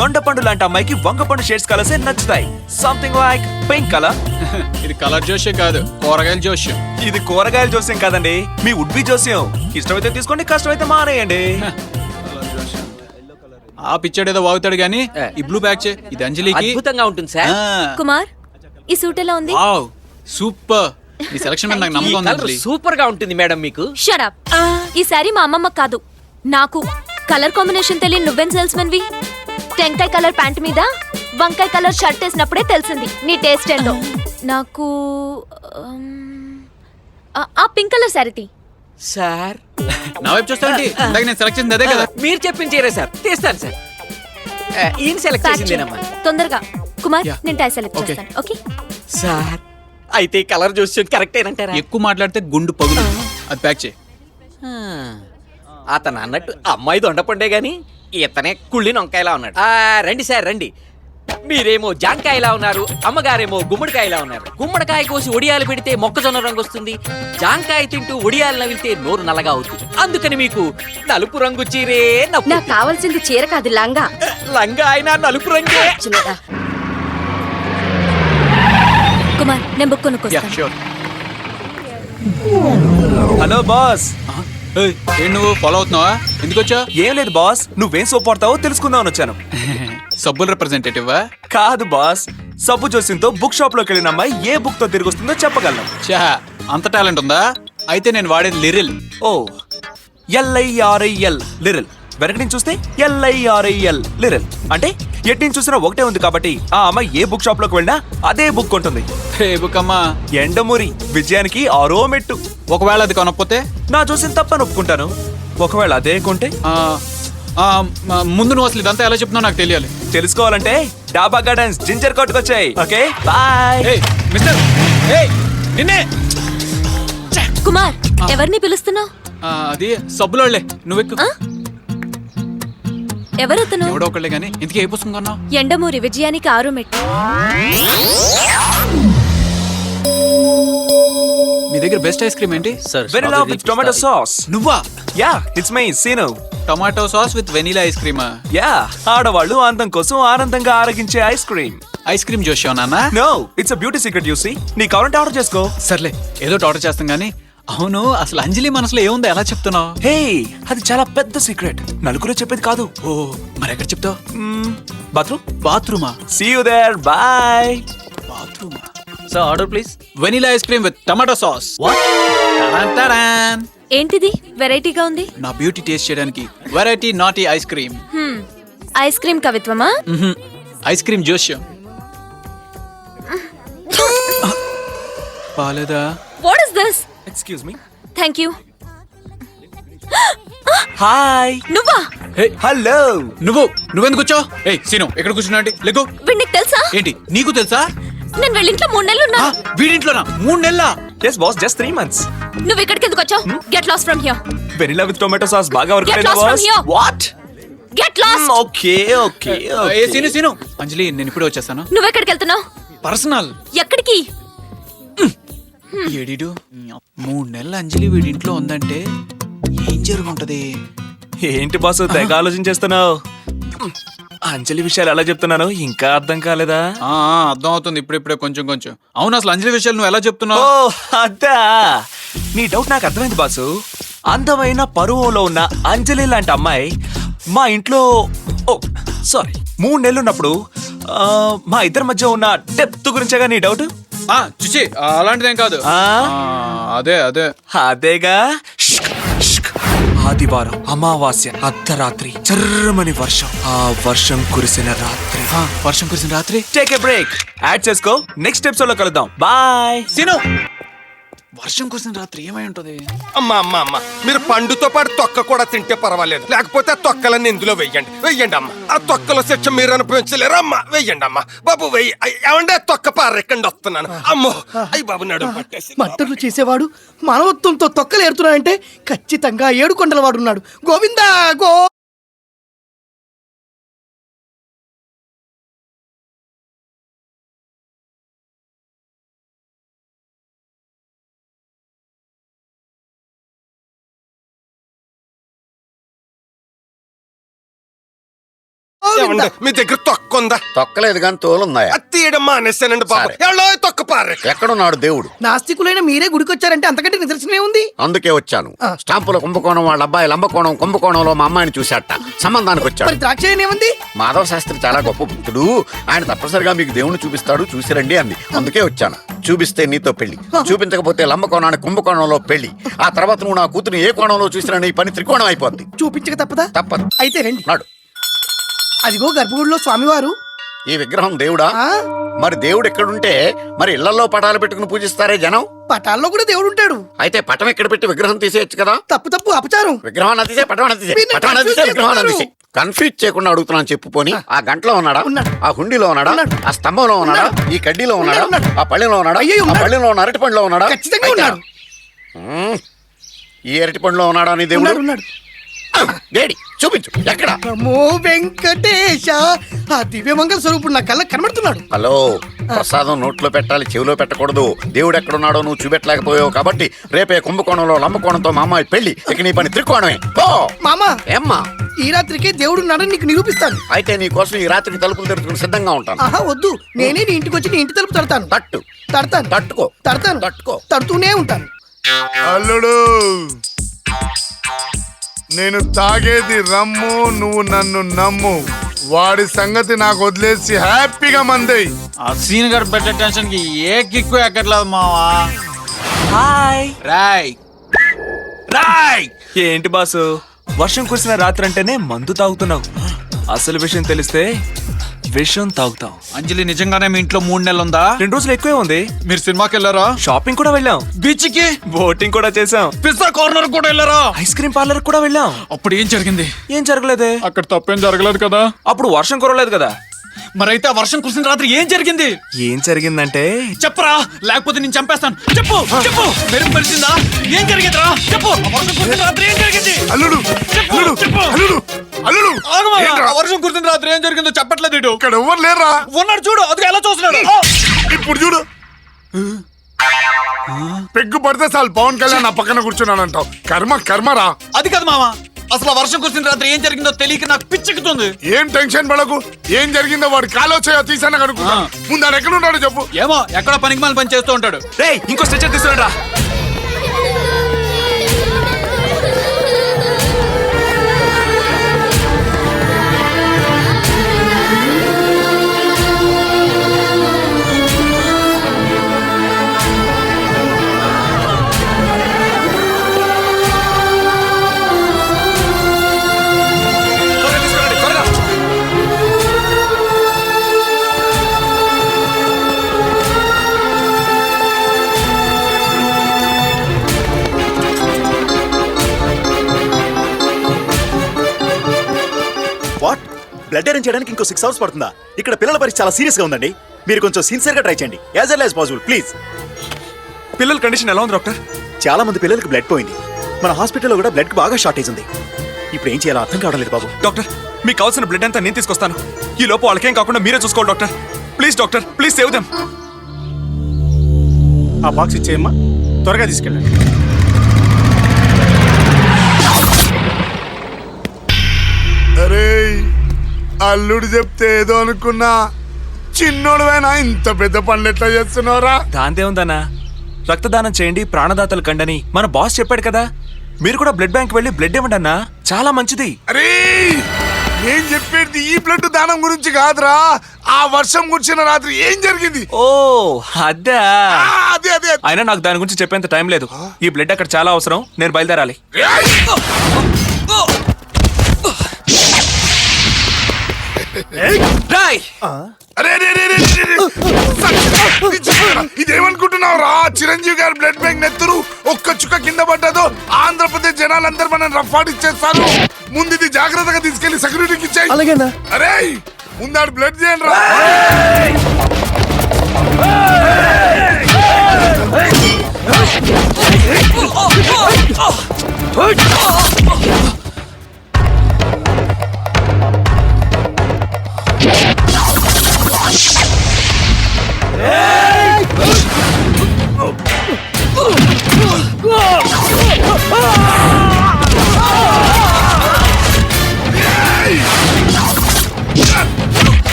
దొండపండు లాంటి అమ్మాయికి వంగపండు షేడ్స్ కలర్సే నచ్చుతాయి. Something like pink colour. ఇది కలర్ జోష్యం కాదు, కూరగాయల జోష్యం. ఇది కూరగాయల జోస్యం కాదండి, మీ ఉడ్బీ జోస్యం. ఇష్టమైతే తీసుకోండి, కష్టమైతే మానేయండి. ఆ పిచ్చాడు ఏదో వాగుతాడు గానీ ఈ బ్లూ బ్యాగ్ చే. ఇది అంజలికి అద్భుతంగా ఉంటుంది సార్. కుమార్, ఈ సూట్ ఎలా ఉంది? Wow super. ఈ సెలక్షన్ మీద నాకు నమ్మకం ఉంది అంజలి. సూపర్ గా ఉంటుంది మేడం మీకు. Shut up. ఈ సారీ మా అమ్మమ్మ కాదు, నాకు. కలర్ కాంబినేషన్ తెలియని నువ్వెన్ సేల్స్మెన్ వి. టెంకాయ కలర్ ప్యాంట్ మీద వంకాయ కలర్ షర్ట్ వేసినప్పుడే తెలిసింది నీ టేస్ట్ ఏంటో. నాకు ఆ పింక్ కలర్ సారీ సార్ నా వైపు చూస్తానండి. ఇందాక నేను సెలెక్ట్ చేసింది అదే కదా. మీరు చెప్పించారే సార్, తీస్తాను సార్. ఈయన సెలెక్ట్ చేసిందేనమ్మా. తొందరగా. కుమార్, Yeah. నేను టై సెలెక్ట్ Okay. చేస్తాను. ఓకే సార్, అయితే కలర్ చూసి కరెక్టేనంటారా? ఎక్కువ మాట్లాడితే గుండు పగులు. అది ప్యాక్ చేయి. అతను అన్నట్టు అమ్మాయి దొండపండే గాని ఇతనే కుళ్ళిన వంకాయలా ఉన్నాడు. రండి సార్ రండి. మీరేమో జాంకాయలా ఉన్నారు, అమ్మగారేమో గుమ్మడికాయలా ఉన్నారు. గుమ్మడికాయ కోసి ఒడియాలు పెడితే మొక్కజొన్న రంగు వస్తుంది. జాంకాయ తింటూ ఒడియాలు నవిలితే నోరు నల్లగా అవుతుంది. అందుకని మీకు నలుపు రంగు చీరే నాకు కావాల్సింది చీర కాదు, లంగా. లంగా అయినా నలుపు రంగే. కుమార్, నేను బుక్ యా కొనుక్కొస్తాను. షూర్. Hello boss. ఏం నువ్వు ఫాలో అవుతున్నావా? ఎందుకు వచ్చా? ఏం లేదు బాస్, నువ్వేం సోప్ వాడతావో తెలుసుకుందామని వచ్చాను. సబ్బుల రిప్రజెంటేటివ్. కాదు బాస్, సబ్బు జోస్యంతో బుక్ షాప్ లోకి వెళ్ళిన అమ్మాయి ఏ బుక్ తో తిరిగి వస్తుందో చెప్పగలను. చా అంత టాలెంట్ ఉందా? అయితే నేను వాడేది లిరిల్. ఓ LIRIL లిరిల్. వెనక నుంచి చూస్తే LIRIL లిరిల్. అంటే ఎటు నుంచి చూసినా ఒకటే ఉంది కాబట్టి ఆ అమ్మాయి ఏ బుక్ షాప్ లోకి వెళ్ళినా అదే బుక్ ఉంటుంది. హే బుక్ అమ్మా. ఎండమూరి విజయానికి ఆరో మెట్టు. ఒకవేళ అది కొనకపోతే నా చూసిన తప్పని ఒప్పుకుంటాను. ఒకవేళ అదే కొంటే ముందు నువ్వు అసలు ఇదంతా ఎలా చెప్తున్నావు నాకు తెలియాలి. తెలుసుకోవాలంటే డాబా గార్డెన్స్ జింజర్ కోట్కి వచ్చాయి. Okay bye. మిస్టర్ నిన్నే. కుమార్, ఎవరిని పిలుస్తున్నావు? అది సబ్బులోళ్ళే. నువ్వెక్కు. ఎవరతను? ఎవడో ఒకళ్ళే గానీ ఇంతకీ ఏ పుస్తకం కొన్నావు? ఎండమూరి విజయానికి 6 మెట్టు. మీ దగ్గర బెస్ట్ ఐస్ క్రీమ్ ఏంటి? Vanilla with tomato sauce. నువ్వా? Yeah it's my scene. Tomato sauce with vanilla ice క్రీమా? యా ఆడవాళ్ళు అందం కోసం ఆనందంగా ఆరగించే ఐస్ క్రీమ్. ఐస్ క్రీమ్ జోషియా నాన్న? No it's a beauty secret you see. నీ కావాలంటే ఆర్డర్ చేసుకో. సర్లే ఏదో ఆర్డర్ చేస్తాం గానీ. అవును అసలు అంజలి మనసులో ఏముందో ఎలా చెప్తున్నావు? హే అది చాలా పెద్ద సీక్రెట్. నలుగురు చెప్పేది కాదు. ఓ మరి ఎక్కడ చెప్తావు? బాత్రూమ్. బాత్రూమా? See you there bye. బాత్రూమా? Sir order please. Vanilla ice cream with tomato sauce. ఏంటిది వెరైటీగా ఉంది? నా బ్యూటీ టేస్ట్ చేయడానికి variety naughty ice cream. Ice cream కవిత్వమా? ఐస్ క్రీమ్ జోష్యం. బాలేదా? What is this? Excuse me. Thank you. Hi. నువ్వా? హలో. నువ్వెందుకు వచ్చావు? ఏయ్ సీను ఎక్కడ కూర్చున్నాంటి? లెగో. వీడికి తెలుసా? ఏంటి నీకు తెలుసా? నేను వెళ్ళింట్లో 3 నెలలు ఉన్నా. వీడింట్లోనా? 3 నెలలా? yes boss just 3 months. నువ్వు ఇక్కడికి ఎందుకు వచ్చావు? Get lost from here. Vanilla with tomato sauce బాగా వర్క్ Get అయిందా lost from boss? here. What? Get lost. Okay okay ఏ సీను అంజలి నేను ఇప్పుడే వచ్చేస్తాను. నువ్వు ఎక్కడికి వెళ్తున్నావు? పర్సనల్. ఎక్కడికి? ఏడిడు 3 నెలల అంజలి వీడింట్లో ఉందంటే ఏం జరుగుంటది? ఏంటి బాసు తెగ ఆలోచించేస్తున్నావు? అంజలి విషయాలు ఎలా చెప్తున్నాను ఇంకా అర్థం కాలేదా? అర్థం అవుతుంది ఇప్పుడిప్పుడే కొంచెం కొంచెం. అవును అసలు అంజలి విషయాలు నువ్వు ఎలా చెప్తున్నావు? ఓ అదా నీ డౌట్ నాకు అర్థమైంది బాసు. అందమైన పరువులో ఉన్న అంజలి లాంటి అమ్మాయి మా ఇంట్లో ఓ సారీ 3 నెలలు ఉన్నప్పుడు మా ఇద్దరి మధ్య ఉన్న డెప్త్ గురించేగా నీ డౌట్? చూచి అలాంటిదేం కాదు. అదే అదేగా. ఆదివారం అమావాస్య అర్ధరాత్రి చర్రమని వర్షం. ఆ వర్షం కురిసిన రాత్రి. Take a break. యాడ్ చేసుకో. నెక్స్ట్ ఎపిసోడ్ లో కలుద్దాం. బాయ్. సీను వర్షం కురిసిన రాత్రి ఏమై ఉంటది? అమ్మా మీరు పండుతో పాటు తొక్క కూడా తింటే పర్వాలేదు, లేకపోతే ఆ తొక్కలన్నీ ఇందులో వెయ్యండి అమ్మా. ఆ తొక్కలో శిక్ష మీరు అనుభవించలేరు అమ్మా. వెయ్యండి అమ్మా బాబు వెయ్యి. ఏమంటే తొక్క పారెక్కండి వస్తున్నాను. అమ్మో అయ్యి బాబు నడుము పట్టేసి. మంటలు చేసేవాడు మానవత్వంతో తొక్కలు ఏరుతున్నాడంటే ఖచ్చితంగా 7 కొండల వాడు ఉన్నాడు. గోవిందా గో. మీ దగ్గర తొక్క ఉందా? తొక్కలేదు కానీ తోలుందా? తీయడం మానేసానండి బాబు. తొక్క పారే. ఎక్కడున్నాడు దేవుడు? నాస్తికులైన మీరే గుడికొచ్చారంటే అంతకంటే నిదర్శనమే ఉంది. అందుకే వచ్చాను. స్టాంపుల కుంభకోణం వాళ్ళ అబ్బాయి లంబకోణం కుంభకోణంలో మా అమ్మాయిని చూశాట. సంబంధానికి వచ్చాడు. ద్రాక్ష ఏముంది? మాధవ శాస్త్రి చాలా గొప్ప భక్తుడు. ఆయన తప్పనిసరిగా మీకు దేవుణ్ణి చూపిస్తాడు, చూసిరండి అంది. అందుకే వచ్చాను. చూపిస్తే నీతో పెళ్లి, చూపించకపోతే లంబకోణానికి కుంభకోణంలో పెళ్లి. ఆ తర్వాత నువ్వు నా కూతురు ఏ కోణంలో చూసినా నీ పని త్రికోణం అయిపోద్ది. చూపించక తప్పదా? తప్పదు. అయితే రండి. నాడు అదిగో గర్భగుడిలో స్వామివారు. ఈ విగ్రహం దేవుడా? మరి దేవుడు ఎక్కడుంటే మరి ఇళ్లలో పటాలు పెట్టుకుని పూజిస్తారే జనం. పటాల్లో కూడా దేవుడు ఉంటాడు. అయితే పటం ఎక్కడ పెట్టి విగ్రహం తీసేయచ్చు కదా? తప్పు అపచారం. విగ్రహం తీసే పటం తీసే విగ్రహం తీసే. కన్ఫ్యూజ్ చేయకుండా అడుగుతున్నాను చెప్పుకొని. ఆ గంటలో ఉన్నాడా? ఆ హుండీలో ఉన్నాడా? ఆ స్తంభంలో ఉన్నాడా? ఈ కడ్డీలో ఉన్నాడా? ఆ పళ్ళెంలో ఉన్నాడా? ఆ పళ్ళెంలో ఉన్న అరటి పండులో ఉన్నాడా? ఖచ్చితంగా ఉన్నాడు. ఈ అరటి పండులో ఉన్నాడా నీ దేవుడు? ఉన్నాడు. డేడి చూపించు ఎక్కడ? నమో వెంకటేశ. ఆ దివ్యమంగళ స్వరూపుడు నా కళ్ళ కనబడుతున్నాడు. హలో, ప్రసాదం నోట్లో పెట్టాలి, చెవిలో పెట్టకూడదు. దేవుడు ఎక్కడున్నాడో నువ్వు చూపెట్టలేకపోయావు కాబట్టి రేపే కుంభకోణంలో లంబకోణంతో మా అమ్మాయి పెళ్లి. ఇక నీ పని త్రికోణమే. మామా ఏమ్మా? ఈ రాత్రికి దేవుడు ఉన్నాడని నీకు నిరూపిస్తాను. అయితే నీ కోసం ఈ రాత్రికి తలుపులు తెరుచుకుని సిద్ధంగా ఉంటాను. ఆహా వద్దు, నేనే నీ ఇంటికి వచ్చి నీ ఇంటి తలుపు తడతాను. తడుతూనే ఉంటాను. అల్లుడు నేను తాగేది రమ్ము, నువ్వు నన్ను నమ్ము. వాడి సంగతి నాకు వదిలేసి హ్యాపీగా మందై. ఆ సీన్ గారు పెట్టే టెన్షన్ కి ఏ కిక్కు ఎక్కట్లేదు మావా. హాయ్ రాయ్ రాయ్ ఏంటి బాసు వర్షం కురిసిన రాత్రి అంటేనే మందు తాగుతున్నావు. అసలు విషయం తెలిస్తే విషం తాగుతావు. అంజలి నిజంగానే మీ ఇంట్లో 3 నెలలు ఉందా? 2 రోజులు ఎక్కువే ఉంది. మీరు సినిమాకి వెళ్ళారా? షాపింగ్ కూడా వెళ్ళాం. బీచ్ కి బోటింగ్ కూడా చేసాం. పిజ్జా కార్నర్ కూడా వెళ్ళారా? ఐస్ క్రీమ్ పార్లర్ కూడా వెళ్ళాం. అప్పుడు ఏం జరిగింది? ఏం జరగలేదే. అక్కడ తప్పేం జరగలేదు కదా? అప్పుడు వర్షం కురలేదు కదా. మరైతే ఆ వర్షం కురిసిన రాత్రి ఏం జరిగింది? ఏం జరిగిందంటే చెప్పరా, లేకపోతే నేను చంపేస్తాను. చెప్పు చెప్పు. మెరుపు పరిచిందా? ఏం జరిగిందిరా? చెప్పు. ఆ వర్షం కురిసిన రాత్రి ఏం జరిగింది? అల్లుడు చెప్పు, అల్లుడు చెప్పు. అల్లుడు అల్లుడు ఆగమా, ఏంట్రా? ఆ వర్షం కురిసిన రాత్రి ఏం జరిగిందో చెప్పట్లేదు ఇటు. ఇక్కడ ఎవరు లేరా? ఉన్నాడు చూడు, అది ఎలా చూస్తున్నాడు. ఇప్పుడు చూడు. పెగ్గు పడితే చాలు పవన్ కళ్యాణ్ నా పక్కన కూర్చున్నాను అంటావు. కర్మ కర్మరా. అది కాదు మామ, అసలు ఆ వర్షం కురిసిన రాత్రి ఏం జరిగిందో తెలియక నాకు పిచ్చెక్కుతుంది. ఏం టెన్షన్ పడకు. ఏం జరిగిందో వాడి కాలో చేయో తీసాను కనుక్కున్నా. ముందు ఆయన ఎక్కడ ఉన్నాడో చెప్పు. ఏమో ఎక్కడ పనికి పని చేస్తూ ఉంటాడు. రేయ్ ఇంకో స్ట్రెచర్ తీసుకురా. వాట్? బ్లడ్ అరేంజ్ చేయడానికి ఇంకో 6 అవర్స్ పడుతుందా? ఇక్కడ పిల్లల పరిస్థితి చాలా సీరియస్ గా ఉందండి. మీరు కొంచెం సిన్సియర్ గా ట్రై చేయండి. As early as possible please. పిల్లల కండిషన్ ఎలా ఉంది డాక్టర్? చాలా మంది పిల్లలకు బ్లడ్ పోయింది. మన హాస్పిటల్లో కూడా బ్లడ్ బాగా షార్టేజ్ ఉంది. ఇప్పుడు ఏం చేయాలో అర్థం కావడం లేదు బాబు. డాక్టర్ మీకు కావాల్సిన బ్లడ్ అంతా నేను తీసుకొస్తాను. ఈ లోపు వాళ్ళకేం కాకుండా మీరే చూసుకోవాలి doctor. Doctor please save them. ఆ బాక్స్ ఇచ్చేయమ్మా, త్వరగా తీసుకెళ్ళండి. అరే అల్లుడు చెప్తే ఏదో అనుకున్నా. చిన్నోడువైనా ఇంత పెద్ద పనులు ఎట్లా చేస్తున్నావురా? దాందే ఉందన్నా. రక్తదానం చేయండి, ప్రాణదాతలు కండని మన బాస్ చెప్పాడు కదా. మీరు కూడా బ్లడ్ బ్యాంక్ వెళ్ళి బ్లడ్ ఇవ్వండి అన్నా, చాలా మంచిది. అరే నేను చెప్పేది ఈ బ్లడ్ దానం గురించి కాదురా. ఆ వర్షం కురిసిన రాత్రి ఏం జరిగింది? ఓ అదే అదే అదే. అయినా నాకు దాని గురించి చెప్పేంత టైం లేదు. ఈ బ్లడ్ అక్కడ చాలా అవసరం. నేను బయలుదేరాలి. ఇదేమనుకుంటున్నావు రా? చిరంజీవి గారి బ్లడ్ బ్యాంక్ నెత్తురు ఒక్క చుక్క కింద పడ్డదో ఆంధ్రప్రదేశ్ జనాలందరూ మనం రఫాడిచ్చేస్తారు. ముందు ఇది జాగ్రత్తగా తీసుకెళ్లి సెక్యూరిటీకి ఇచ్చాయి. అలాగేనా? అరే ముందాడు బ్లడ్ చేయండి రా.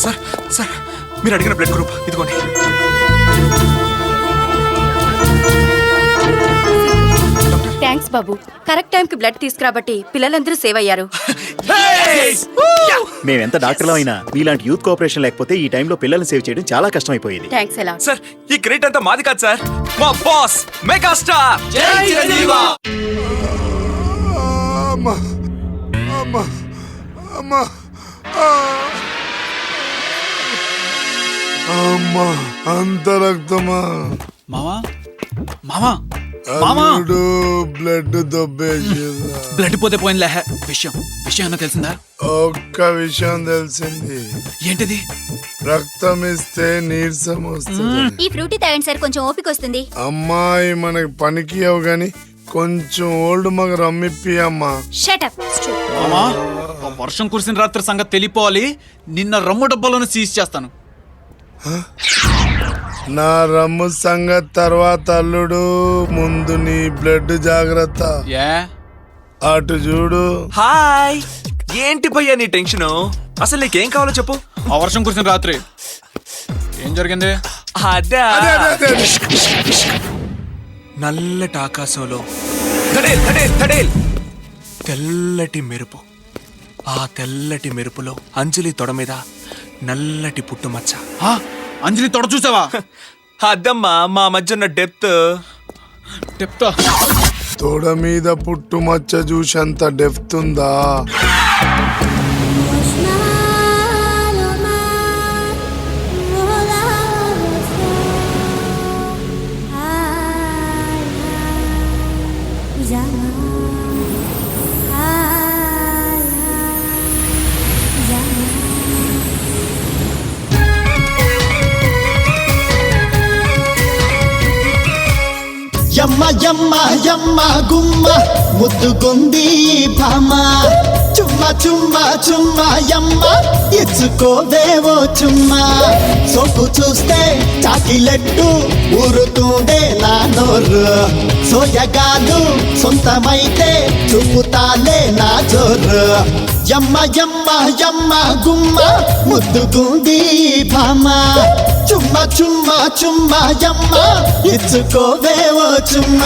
సార్ సార్ మీరు అడిగిన బ్లడ్ గ్రూప్ ఇదిగోండి. థ్యాంక్స్ బాబు. కరెక్ట్ టైంకి బ్లడ్ తీసుకురాబట్టి పిల్లలందరూ సేవ్ అయ్యారు. మేమెంత డాక్టర్లో అయినా మీలాంటి యూత్ కోఆపరేషన్ లేకపోతే ఈ టైంలో పిల్లల్ని సేవ్ చేయడం చాలా కష్టమైపోయేది. థ్యాంక్స్ ఎలా సార్, ఈ క్రెడిట్ అంతా మాది కాదు సార్, మా బాస్ మెగాస్టార్ జై చిరంజీవి. అమ్మా అమ్మా అమ్మా అమ్మా, అంత రక్తమా? మామా మామా మామా, బ్లడ్ దొబ్బేసి. బ్లడ్ పోతే పోయినలే. విషయం ఏమన్నా తెలిసిందా? ఒక్క విషయం తెలిసింది. ఏంటిది? రక్తం ఇస్తే నీరసం వస్తుంది. ఈ ఫ్రూటీ తాగండి సార్, కొంచెం ఓపిక వస్తుంది. అమ్మాయి మనకి పనికి అవు గాని కొంచెం ఓల్డ్ మగ రమ్మిప్పి అమ్మా. Shut up. మామా, వర్షం కురిసిన రాత్రి సంగతి తెలిపోవాలి. నిన్న రమ్ము డబ్బాలను సీజ్ చేస్తాను. నా రమ్ము సంగతి తర్వాత అల్లుడు, ముందు నీ బ్లడ్ జాగ్రత్త. అటు చూడు. హాయ్, ఏంటి భయ్యా నీ టెన్షన్? అసలు నీకేం కావాలో చెప్పు. ఆ వర్షం కురిసిన రాత్రి ఏం జరిగింది? అదే నల్లటి ఆకాశంలో తెల్లటి మెరుపు. ఆ తెల్లటి మెరుపులో అంజలి తొడ మీద నల్లటి పుట్టుమచ్చ. అంజలి తొడ చూసావా? అద్దమ్మా, మా మధ్య ఉన్న డెప్త్. తొడ మీద పుట్టుమచ్చ చూసంత డెప్త్ ఉందా? యమ్మ యమ్మ యమ్మ గుమ్మ ముద్దుగుంది భామ, చుమ్మ చుమ్మ చుమ్మ యమ్మ ఇచ్చుకోదేవో చుమ్మ. సోకు చూస్తే చాకిలెట్టు ఊరుతుండే నా నోరు, సోయగాలు సొంతమైతే చూపుతాలే నా జోరు. యమ్మ యమ్మ యమ్మ గుమ్మ ముద్దుగుంది భామ, చుమ్మ చుమ్మ చుమ్మ యమ్మ ఇచ్చుకోవేవో చుమ్మ.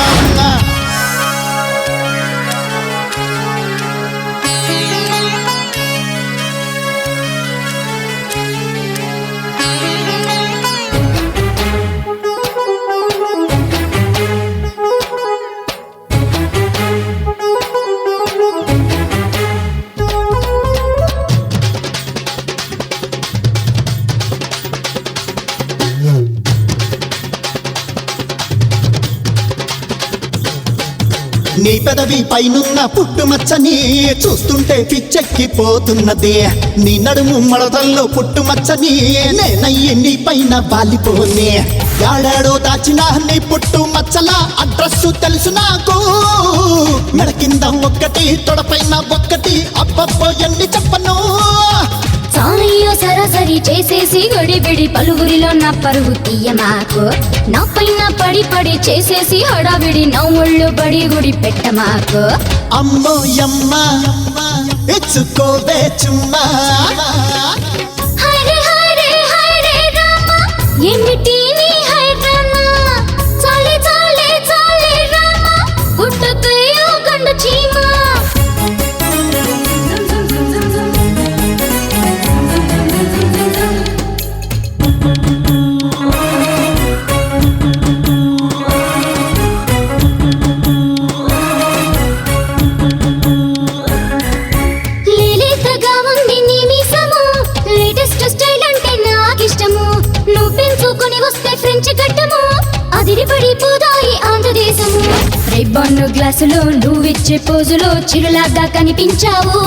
నీ పెదవి పైనున్న పుట్టుమచ్చని చూస్తుంటే పిచ్చెక్కిపోతున్నది. నీ నడుము మడతల్లో పుట్టుమచ్చని నేనయ్యి నీ పైన వాలిపోనే. ఏడాడో దాచిన నీ పుట్టుమచ్చల అడ్రస్ తెలుసు నాకు. మెడ కింద ఒక్కటి, తొడపైన ఒక్కటి, అబ్బబ్బో ఎన్ని చెప్పను. సారయ్యో సరాసరి చేసేసి గడిబిడి పలువురిలో నా పరుగు తీయ మాకు. నా పైన పడి పడి చేసేసి హడావిడి నా ఒళ్ళు బడి గుడి పెట్ట మాకు. అమ్మో యమ్మ ఇచ్చుకోవే చుమ్మా. హరే హరే హరే రామ, ఏమిటి నీ హై రామ. చాలే చాలే చాలే రామ, గుట్టకయ్యో గండు చీమ. అదిరిపడిపోదాయి ఆంధ్రదేశము. రిబ్బన్ను గ్లాసులో నువ్విచ్చే పోజులో చిరులాగా కనిపించావు.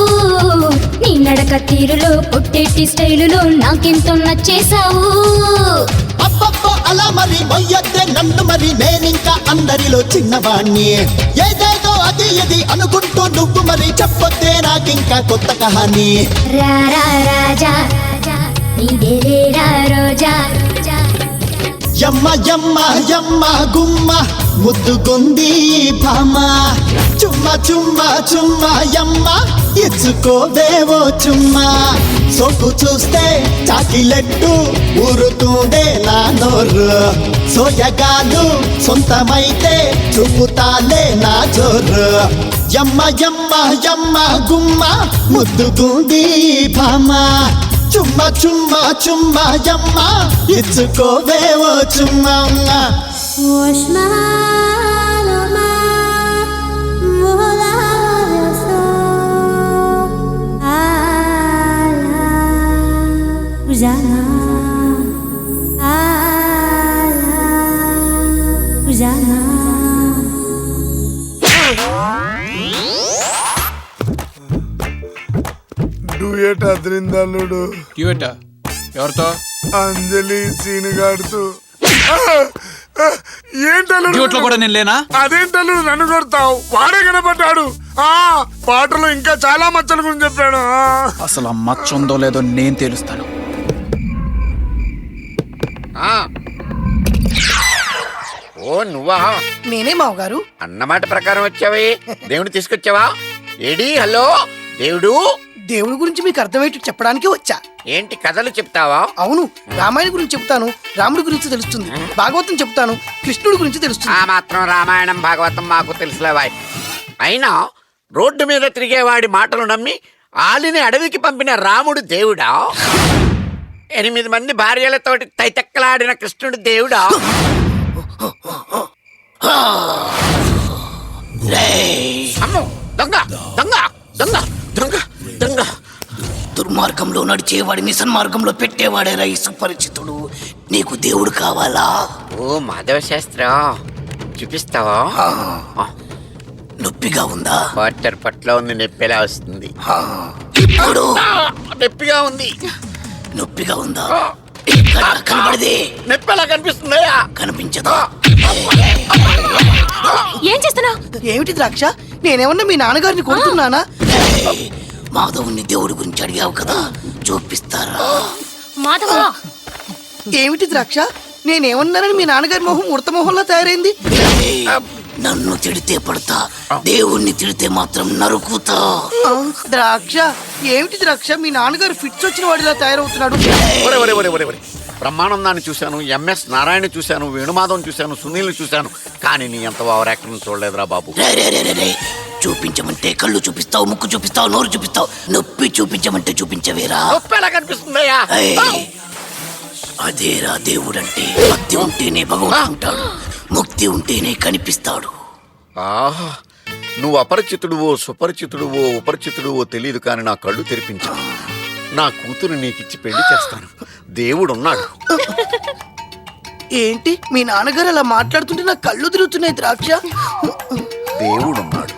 నీ నడక తీరులో పొట్టేటి స్టైలులో నాకెంతో నచ్చేశావు. అబ్బబ్బో అలా మరి మొయ్యద్దే నన్ను మరి, నేనింకా అందరిలో చిన్నవాణ్ణి. ఏదేదో అది ఇది అనుకుంటూ నువ్వు మరి చెప్పొద్దే నాకింకా కొత్త కహాని. రారా రాజా నీదేలే రా రోజా. యమ్మ యమ్మ యమ్మ గుమ్మ ముద్దుగుంది భామ, చుమ్మ చుమ్మ చుమ్మ యమ్మ ఇచ్చుకోవేవో చుమ్మ. సోకు చూస్తే చాకిలెట్టు ఊరుతుండే నా నోరు సోయగాలు సొంతమైతే చూపుతాలే నా జోరు యమ్మ యమ్మ యమ్మ గుమ్మ ముద్దుగుంది భామ చుమ్మ చుమ్మ చుమ్మ యమ్మ ఇచ్చుకోవేవో చుమ్మ డూయట్ అద్రిందల్లుడు డ్యూయటా ఎవరితో? అంజలి సీనుగాడుతూ డ్యూట్లో కూడా నేను లేనా? అదేంటల్లుడు నన్ను కొడతావు? వాడే కనపడ్డాడు. పాటలో ఇంకా చాలా మచ్చల గురించి చెప్పాడు. అసలు ఆ మచ్చ ఉందో లేదో నేను తెలుస్తాను. ఓ నువ్వా? నేనే మావగారు. అన్నమాట ప్రకారం వచ్చావే. దేవుడు తీసుకొచ్చావా? ఏడి హలో దేవుడు. దేవుడి గురించి మీకు అర్థమయ్యేట్టు చెప్పడానికి వచ్చా. ఏంటి కథలు చెప్తావా? అవును, రామాయణం గురించి చెప్తాను, రాముడి గురించి తెలుస్తుంది. భాగవతం చెప్తాను, కృష్ణుడి గురించి తెలుస్తుంది. ఆ మాత్రం రామాయణం భాగవతం మాకు తెలుసులేవాయ్. అయినా రోడ్డు మీద తిరిగేవాడి మాటలు నమ్మి ఆలిని అడవికి పంపిన రాముడు దేవుడా? 8 మంది భార్యలతోటి తైతెక్కలాడిన కృష్ణుడు దేవుడా? అమ్మో, దొంగ దొంగ దొంగ దొంగ దొంగ. దుర్మార్గంలో నడిచేవాడిని సన్మార్గంలో పెట్టేవాడేరా ఈ సుపరిచితుడు. నీకు దేవుడు కావాలా? ఓ మాధవ శాస్త్ర, చూపిస్తావా? నొప్పిగా ఉందా? వాటర్ పట్ల ఉంది, నొప్పిలా వస్తుంది. ఇప్పుడు నొప్పిగా ఉంది. నొప్పిగా ఉందా? కనబడదే. నొప్పి ఎలా కనిపిస్తుందయ్యా? కనిపించదా? ఏం చేస్తున్నావు? ఏమిటి ద్రాక్ష, నేనేమన్నా మీ నాన్నగారిని కొడుతున్నానా? మాధవుని దేవుడి గురించి అడిగావు కదా, చూపిస్తారా? మాధవ, ఏమిటి ద్రాక్ష, నేనేమన్నానని మీ నాన్నగారి మొహం ఉడత మొహంలా తయారైంది? నన్ను తిడితే పడతా, దేవుణ్ణి తిడితే మాత్రం నరుకుతా. ద్రాక్ష, ఏమిటి ద్రాక్ష, మీ నాన్నగారు ఫిట్స్ వచ్చిన వాడిలా తయారవుతున్నాడు. బ్రహ్మానందాన్ని చూశాను, ఎంఎస్ నారాయణ చూశాను, వేణుమాధవం చూశాను, సునీల్ చూశాను, కానీ నీ ఎంత ఓవర్ యాక్టింగ్ చూడలేదురా బాబు. చూపించమంటే కళ్ళు చూపిస్తావు, ముక్కు చూపిస్తావు, నోరు చూపిస్తావు. నొప్పి చూపించమంటే చూపించవేరా? నొప్పి ఎలా కనిపిస్తుందయ్యా? అదేరా దేవుడంటే. భక్తి ఉంటేనే భగవంతుడు ఉంటాడు, ముక్తి ఉంటేనే కనిపిస్తాడు. ఆహా, నువ్వు అపరిచితుడువో సుపరిచితుడువో ఉపరిచితుడువో తెలియదు, కానీ నా కళ్ళు తెరిపించావు. నా కూతురు నీకిచ్చి పెళ్లి చేస్తాను. దేవుడున్నాడు. ఏంటి మీ నాన్నగారు అలా మాట్లాడుతుంటే నా కళ్ళు తిరుగుతున్నాయి ద్రాక్ష. దేవుడున్నాడు.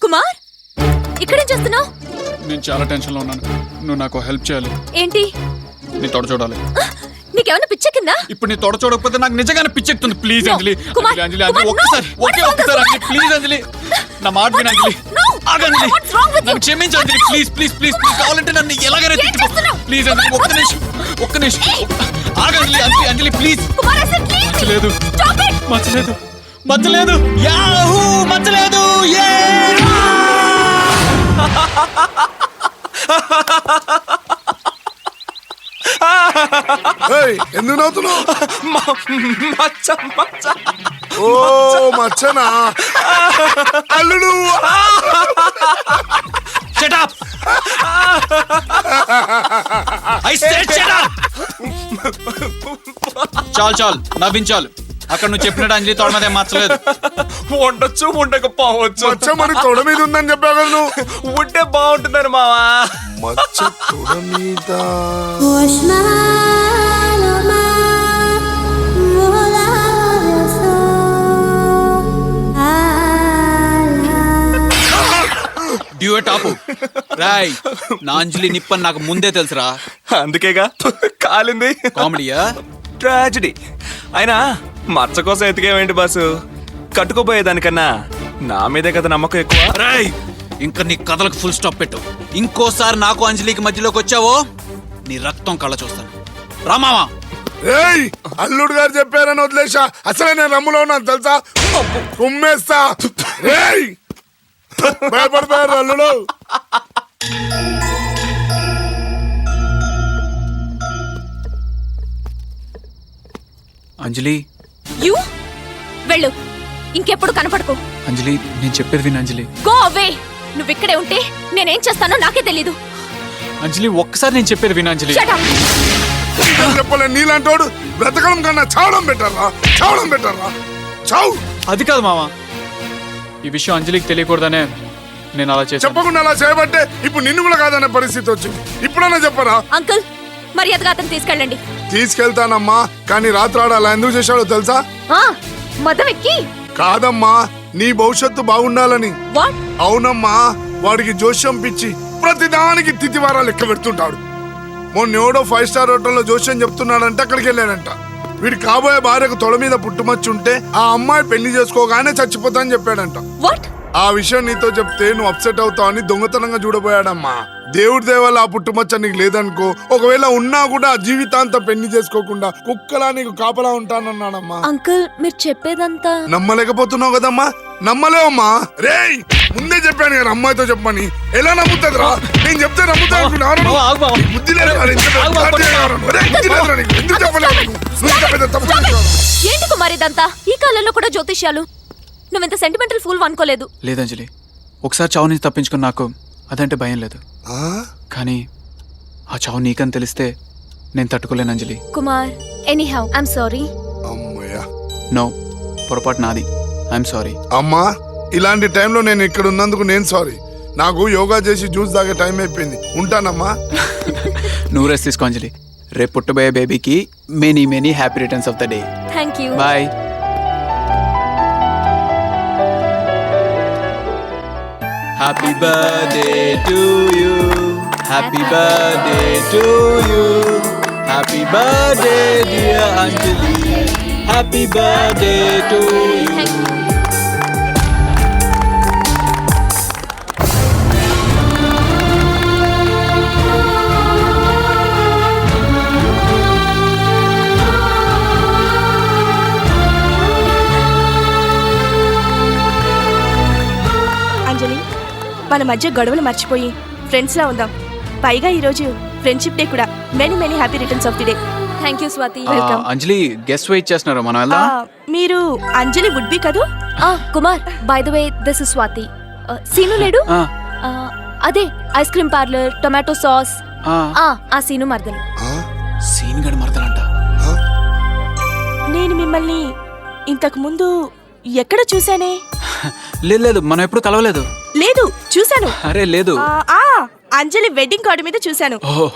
కుమార్, ఇక్కడేం చేస్తున్నావు? నేను చాలా టెన్షన్లో ఉన్నాను. నువ్వు నాకు హెల్ప్ చేయాలి. ఏంటి? నీ తోట చూడాలి. నీకేమైనా పిచ్చెక్కిందా? ఇప్పుడు నీ తోట చూడకపోతే నాకు నిజంగానే పిచ్చెక్కుతుంది. ప్లీజ్ అంజలి, కుమార్, అంజలి, అంజలి, కుమార్, ఒక్కసారి, ఒకే ఒక్కసారి అంజలి, ప్లీజ్ అంజలి, నా మాట విను అంజలి. ఆగంజలి, నన్ను క్షమించు అంజలి, ప్లీజ్ ప్లీజ్ ప్లీజ్ ప్లీజ్. కావాలంటే నన్ను ఎలాగైనా తిట్టుకో. ప్లీజ్ అంజలి, ఒక్క నిమిషం, ఒక్క నిమిషం. ఆగంజలి, అంజలి, అంజలి, ప్లీజ్. మచ్చలేదు, మచ్చలేదు, మచ్చలేదు, యాహూ, మచ్చలేదు. ఎందుకు నవ్వుతున్నావు? మచ్చ మచ్చ. ఓ మచ్చనా అల్లుడు. Shut up! I said shut up! చాలు చాలు, నవ్వించాలు. అక్కడ నువ్వు చెప్పినట్టు అంజలి తోడ మీద మచ్చలేదు. ఉండొచ్చు, ఉండకపోవచ్చు. మచ్చ మరి తొడ మీద ఉందని చెప్పావు కదా నువ్వు. ఉంటే బాగుంటుందని మావా. మచ్చ తొడ మీద. డ్యూయట్ ఆపు. రాయ్, నా అంజలి నిప్పని నాకు ముందే తెలుసురా. అందుకేగా కాలింది. కామెడీయా? ట్రాజడీ. అయినా మచ్చ కోసం ఎతికేమేంటి బాసు? కట్టుకోబోయేదానికన్నా నా మీదే కదా నమ్మకం ఎక్కువ. రేయ్, ఇంకా నీ కథలకు ఫుల్ స్టాప్ పెట్టు. ఇంకోసారి నాకు అంజలికి మధ్యలోకి వచ్చావో నీ రక్తం కళ్ళ చూస్తాను. రామావా ఏయ్, అల్లుడు గారు చెప్పారని వదిలేసా. అసలే నేను రమ్ములో ఉన్నాను తెలుసా. కుమ్మేస్తా. రేయ్, భయపడిపోయారు అల్లుడు. అంజలి, యు వెళ్ళు, ఇంకెప్పుడు కనపడకు. అంజలి నేను చెప్పేది విను అంజలి. Go away. నువ్వు ఇక్కడే ఉంటే నేనేం చేస్తానో నాకే తెలీదు. అంజలి ఒక్కసారి నేను చెప్పేది విను అంజలి. Shut up. చెప్పలే, నీలాంటోడు బ్రతకడం కన్నా చావడం బెటర్రా. చావడం బెటర్రా. చావు. అది కాదు మామ, ఈ విషయం అంజలికి తెలియకూడదనే నేను అలా చేశాను. చెప్పకుండా అలా చేయబట్టే ఇప్పుడు నిన్ను కూడా కాదనే పరిస్థితి వచ్చింది. ఇప్పుడన్నా చెప్పరా? అంకుల్, మర్యాదగా అతను తీసుకెళ్ళండి. తీసుకెళ్తానమ్మా, కానీ రాత్రి ఆడ అలా ఎందుకు చేశాడో తెలుసా? మదం ఎక్కి కాదమ్మా, నీ భవిష్యత్తు బాగుండాలని. వాట్? అవునమ్మా, వాడికి జోష్యం పిచ్చి ప్రతిదానికి తిథివారాలు లెక్క పెడుతుంటాడు. మొన్న ఎవడో 5 స్టార్ హోటల్లో జోష్యం చెప్తున్నాడంటే అక్కడికి వెళ్ళాడంట. వీడి కాబోయే భార్యకు తొడ మీద పుట్టుమచ్చుంటే ఆ అమ్మాయి పెళ్లి చేసుకోగానే చచ్చిపోతా అని చెప్పాడంట. వాట్? ఆ విషయం నీతో చెప్తే నువ్వు అప్సెట్ అవుతావు అని దొంగతనంగా చూడబోయాడమ్మా. దేవుడి దేవాల ఆ పుట్టుమచ్చ నీకు లేదనుకో, ఒకవేళ ఉన్నా కూడా జీవితాంతం పెళ్లి చేసుకోకుండా కుక్కలా నీకు కాపలా ఉంటానన్నాడమ్మా. అంకుల్, మీరు చెప్పేదంతా నమ్మలేకపోతున్నావు కదమ్మా? నమ్మలేవమ్మా. రేయ్, ముందే చెప్పాను కదా అమ్మాయితో చెప్పమని. ఎలా నమ్ముతుందిరా? నేను చెప్తే నమ్ముతా అనుకున్నాను. బుద్ధి లేదు. ఎందుకు చెప్పలేదు? ఏంటి కుమార్ ఇదంతా? ఈ కాలంలో కూడా జ్యోతిష్యాలు. నువ్వింత సెంటిమెంటల్ ఫూల్ అనుకోలేదు. లేదంజలి, ఒకసారి చావు నుంచి తప్పించుకుని నాకు అదంటే భయం లేదు. కానీ ఆ చావు నీకని తెలిస్తే నేను తట్టుకోలేను Anjali. Kumar, anyhow I'm sorry. No, పొరపాటు నాది. I'm sorry. అమ్మా, ఇలాంటి టైంలో నేను ఇక్కడ ఉన్నందుకు నేను సారీ. నాకు యోగా చేసి జ్యూస్ తాగే టైం అయిపోయింది. ఉంటానమ్మా. నువ్వు రెస్ట్ తీసుకో అంజలి. రేపు పుట్టబోయే బేబీకి many many happy returns of the day. Thank you. Bye. Happy birthday to you. Happy birthday to you. Happy birthday dear Anjali. Happy birthday to you. Anjali, మన మధ్య గొడవలు మర్చిపోయి ఫ్రెండ్స్ లా ఉందాం. పైగా ఈరోజు ఫ్రెండ్షిప్ డే కూడా. Many many happy returns of the day. Thank you Swathi. Anjali, guest wait చేస్తున్నారు, మనం వెళ్దాం. మీరు అంజలి వుడ్ బి కదూ? Kumar, by the way this is Swathi. Seenu లేడు? అదే ice cream parlour, tomato sauce. ఆ సీను మర్దలు. సీన్ గడి మరదలంట. నేను మిమ్మల్ని ఇంతకు ముందు ఎక్కడ చూసానే? లేదు, మనం ఎప్పుడు కలవలేదు. లేదు, చూశాను. అరే లేదు, అంజలి వెడ్డింగ్ కార్డు మీద చూశాను. ఓహో.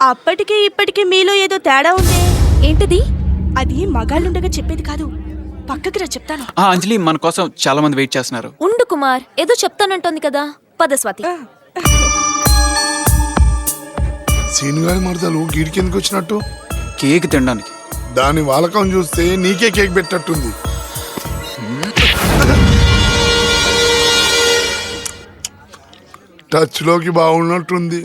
అప్పటికి ఇప్పటికి మీలో ఏదో తేడా ఉంది. ఏంటిది? అది మగాళ్ళుండగా చెప్పేది కాదు. పక్కకి రా, చెప్తాను. అంజలి, మన కోసం చాలా మంది వెయిట్ చేస్తున్నారు. ఉండు కుమార్, ఏదో చెప్తానంటోంది కదా. పద స్వాతి. సీన్ గారి మరదలు గీడికి ఎందుకు వచ్చినట్టు? కేక్ తినడానికి. దాని వాలకం చూస్తే నీకే కేక్ పెట్టట్టుంది. టచ్ లోకి బాగున్నట్టుంది.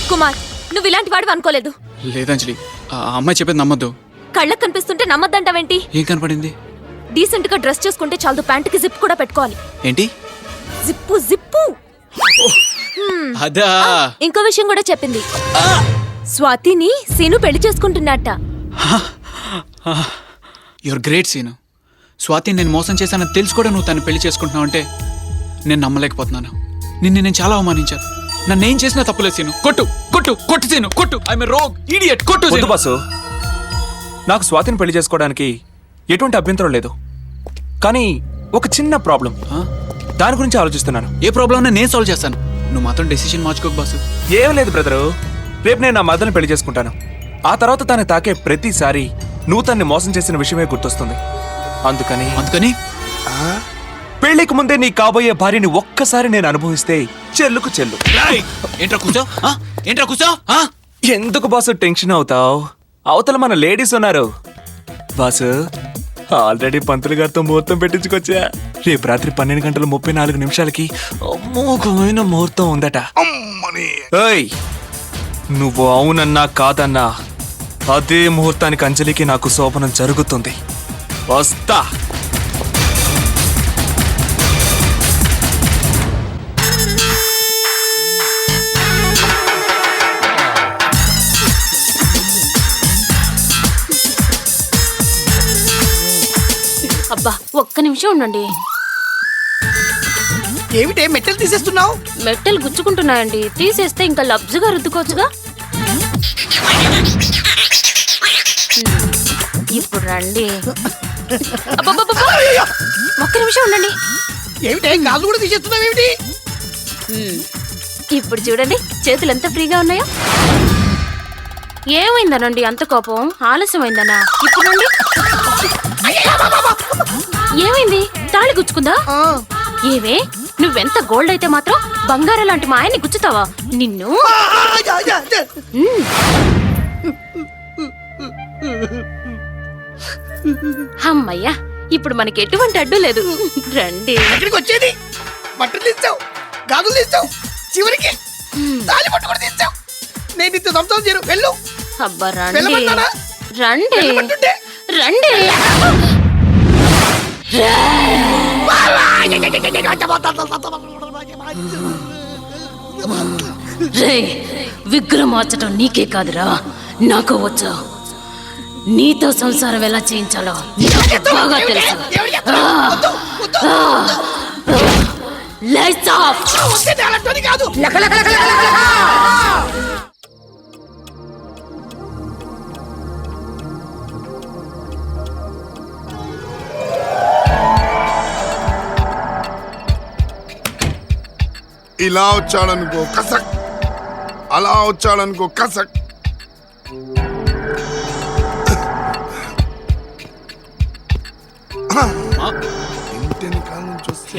కుమార్, నువ్వు ఇలాంటి వాడు అనుకోలేదు. లేదంజలి, ఆ అమ్మాయి చెప్పేది నమ్మద్దు. కళ్ళకు కనిపిస్తుంటే నమ్మద్దంటావేంటి? ఏం కనపడింది? డీసెంట్ గా డ్రెస్ చేసుకుంటే చాలు, ప్యాంటుకి జిప్ కూడా పెట్టుకోవాలి. ఏంటి? Zip zip. అదా, ఇంకో విషయం కూడా చెప్పింది. స్వాతిని సీను పెళ్లి చేసుకుంటున్నట్ట. Your great Seenu. స్వాతి నేను మోసం చేశానని తెలుసు కూడా నువ్వు తను పెళ్లి చేసుకుంటున్నావు అంటే నేను నమ్మలేకపోతున్నాను. నేను చాలా అవమానించాను. నన్ను ఏం చేసినా తప్పులేదు సీను. కొట్టు కొట్టు కొట్టు సీను, కొట్టు. I'm a rogue idiot. కొట్టు వద్దు బాసు, నాకు స్వాతిని పెళ్లి చేసుకోవడానికి ఎటువంటి అభ్యంతరం లేదు. కానీ ఒక చిన్న ప్రాబ్లం, దాని గురించి ఆలోచిస్తున్నాను. ఏ ప్రాబ్లం నేను సాల్వ్ చేస్తాను, నువ్వు మాత్రం డెసిషన్ మార్చుకోకు బాసు. ఏం లేదు బ్రదరు, రేపు నేను నా మదర్ని పెళ్లి చేసుకుంటాను. ఆ తర్వాత తను తాకే ప్రతిసారి నువ్వు తన్ని మోసం చేసిన విషయమే గుర్తొస్తుంది. అందుకని అందుకని పెళ్లికి ముందే నీ కాబోయే భార్యని ఒక్కసారి నేను అనుభవిస్తే చెల్లుకు చెల్లు. ఏంట్రా కూర్చో, ఏంట్రా కూర్చో. ఎందుకు బాసు టెన్షన్ అవుతావు? అవతల మన లేడీస్ ఉన్నారు. బాసు ఆల్రెడీ పంతులు గారితో ముహూర్తం పెట్టించుకొచ్చా. రేపు రాత్రి 12:34 అమోఘమైన ముహూర్తం ఉందట. ఏయ్, నువ్వు అవునన్నా కాదన్నా అదే ముహూర్తానికి అంజలికి నాకు శోభనం జరుగుతుంది. వస్తా. అబ్బా ఒక్క నిమిషం ఉండండి. ఏమిటే మెట్టలు తీసేస్తున్నావు? మెట్టలు గుచ్చుకుంటున్నాయండి. తీసేస్తే ఇంకా లబ్జుగా రుద్దుకోవచ్చుగా. ఇప్పుడు రండి. ఒక్క నిమిషం ఉండండి. ఏమిటే గాజు కూడా తీసేస్తున్నావు ఏమిటి? ఇప్పుడు చూడండి చేతులు ఎంత ఫ్రీగా ఉన్నాయో. ఏమైందనండి అంత కోపం? ఆలస్యమైందనా? ఇప్పుడు రండి. ఏమైంది? తాళి గుచ్చుకుందా? ఏవే నువ్వెంత గోల్డ్ అయితే మాత్రం బంగారం లాంటి మా ఆయన్ని గుచ్చుతావా? నిన్ను అమ్మయ్యా, ఇప్పుడు మనకి ఎటువంటి అడ్డు లేదు. రండి. ఎక్కడికి వచ్చేది? బట్టలు తీస్తావు, గాజులు తీస్తావు, చివరికి తాళి పట్టు కూడా తీస్తావు. నేను ఇంత సంవత్సరం చేయను. వెళ్ళు. అబ్బా రండి రండి రండి. విగ్రహం మార్చడం నీకే కాదురా, నాకు వచ్చు. నీతో సంసారం ఎలా చేయించాలో నాకు బాగా తెలుసు. Lights off. ఇలా వచ్చాడనుకో కసక్, అలా వచ్చాడనుకో కసక్.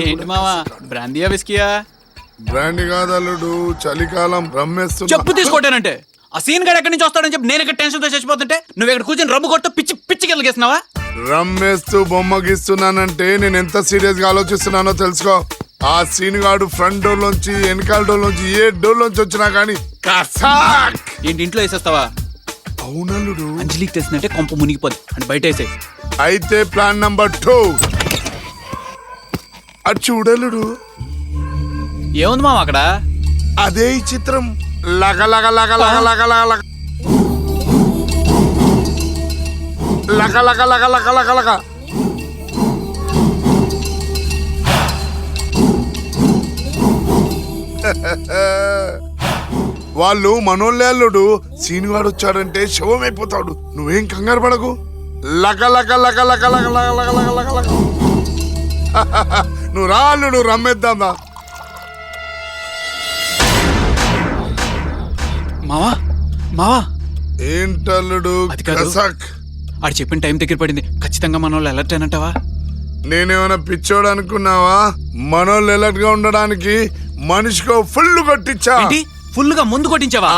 ఏంటి మావా, బ్రాందియా విస్కియా? బ్రాండ్ కాదల్లుడు, చలికాలం రమ్మేస్తున్నా. చెప్పు తీసుకోవటానంటే ఆ సీన్ గడ ఎక్కడి నుంచి వస్తాడని చెప్పి నేను ఇక్కడ టెన్షన్ తో చచ్చిపోతుంటే నువ్వు ఇక్కడ కూర్చొని రమ్ము కొడుతూ పిచ్చి పిచ్చి కిందకేస్తున్నావా? రమ్మేస్తూ బొమ్మ గీస్తున్నానంటే నేను ఎంత సీరియస్ గా ఆలోచిస్తున్నానో తెలుసుకో. ఆ సీన్ గాడు ఫ్రంట్ డోర్ లోంచి, వెనకాల డోర్ లోంచి, ఏ డోర్ లోంచి వచ్చినా గానీ ఏంటి ఇంట్లో వేసేస్తావా? అవునల్లుడు, అంజలికి తెలిసిందంటే కొంప మునిగిపోదు అని బయట వేసే. అయితే ప్లాన్ నంబర్ 2 అది చూడలుడు. ఏముంది మామ అక్కడ? అదే ఈ చిత్రం. లగ లగ లగ లగ లగ లగ లగ లగ లగ లగ లగ లగ లగ. వాళ్ళు మనోళ్ళేళ్ళుడు. సీనుగాడు వచ్చాడంటే శవమైపోతాడు. నువ్వేం కంగారు పడకు. లగ లగ లగ లగ లగ లగ లగ లగ లగ లగ. నువ్వు రాళ్ళు రమ్మేద్దాందా. మావా మావా ఏంటల్లుడు? ఆడు చెప్పిన టైం దగ్గర పడింది. ఖచ్చితంగా మన వాళ్ళు అలర్ట్ అయినట్టవా? నేనేమైనా పిచ్చోడు అనుకున్నావా? మనోళ్ళు అలర్ట్ గా ఉండడానికి మనిషికో ఫుల్ కొట్టించా. ఫుల్ గా ముందు కొట్టించావా?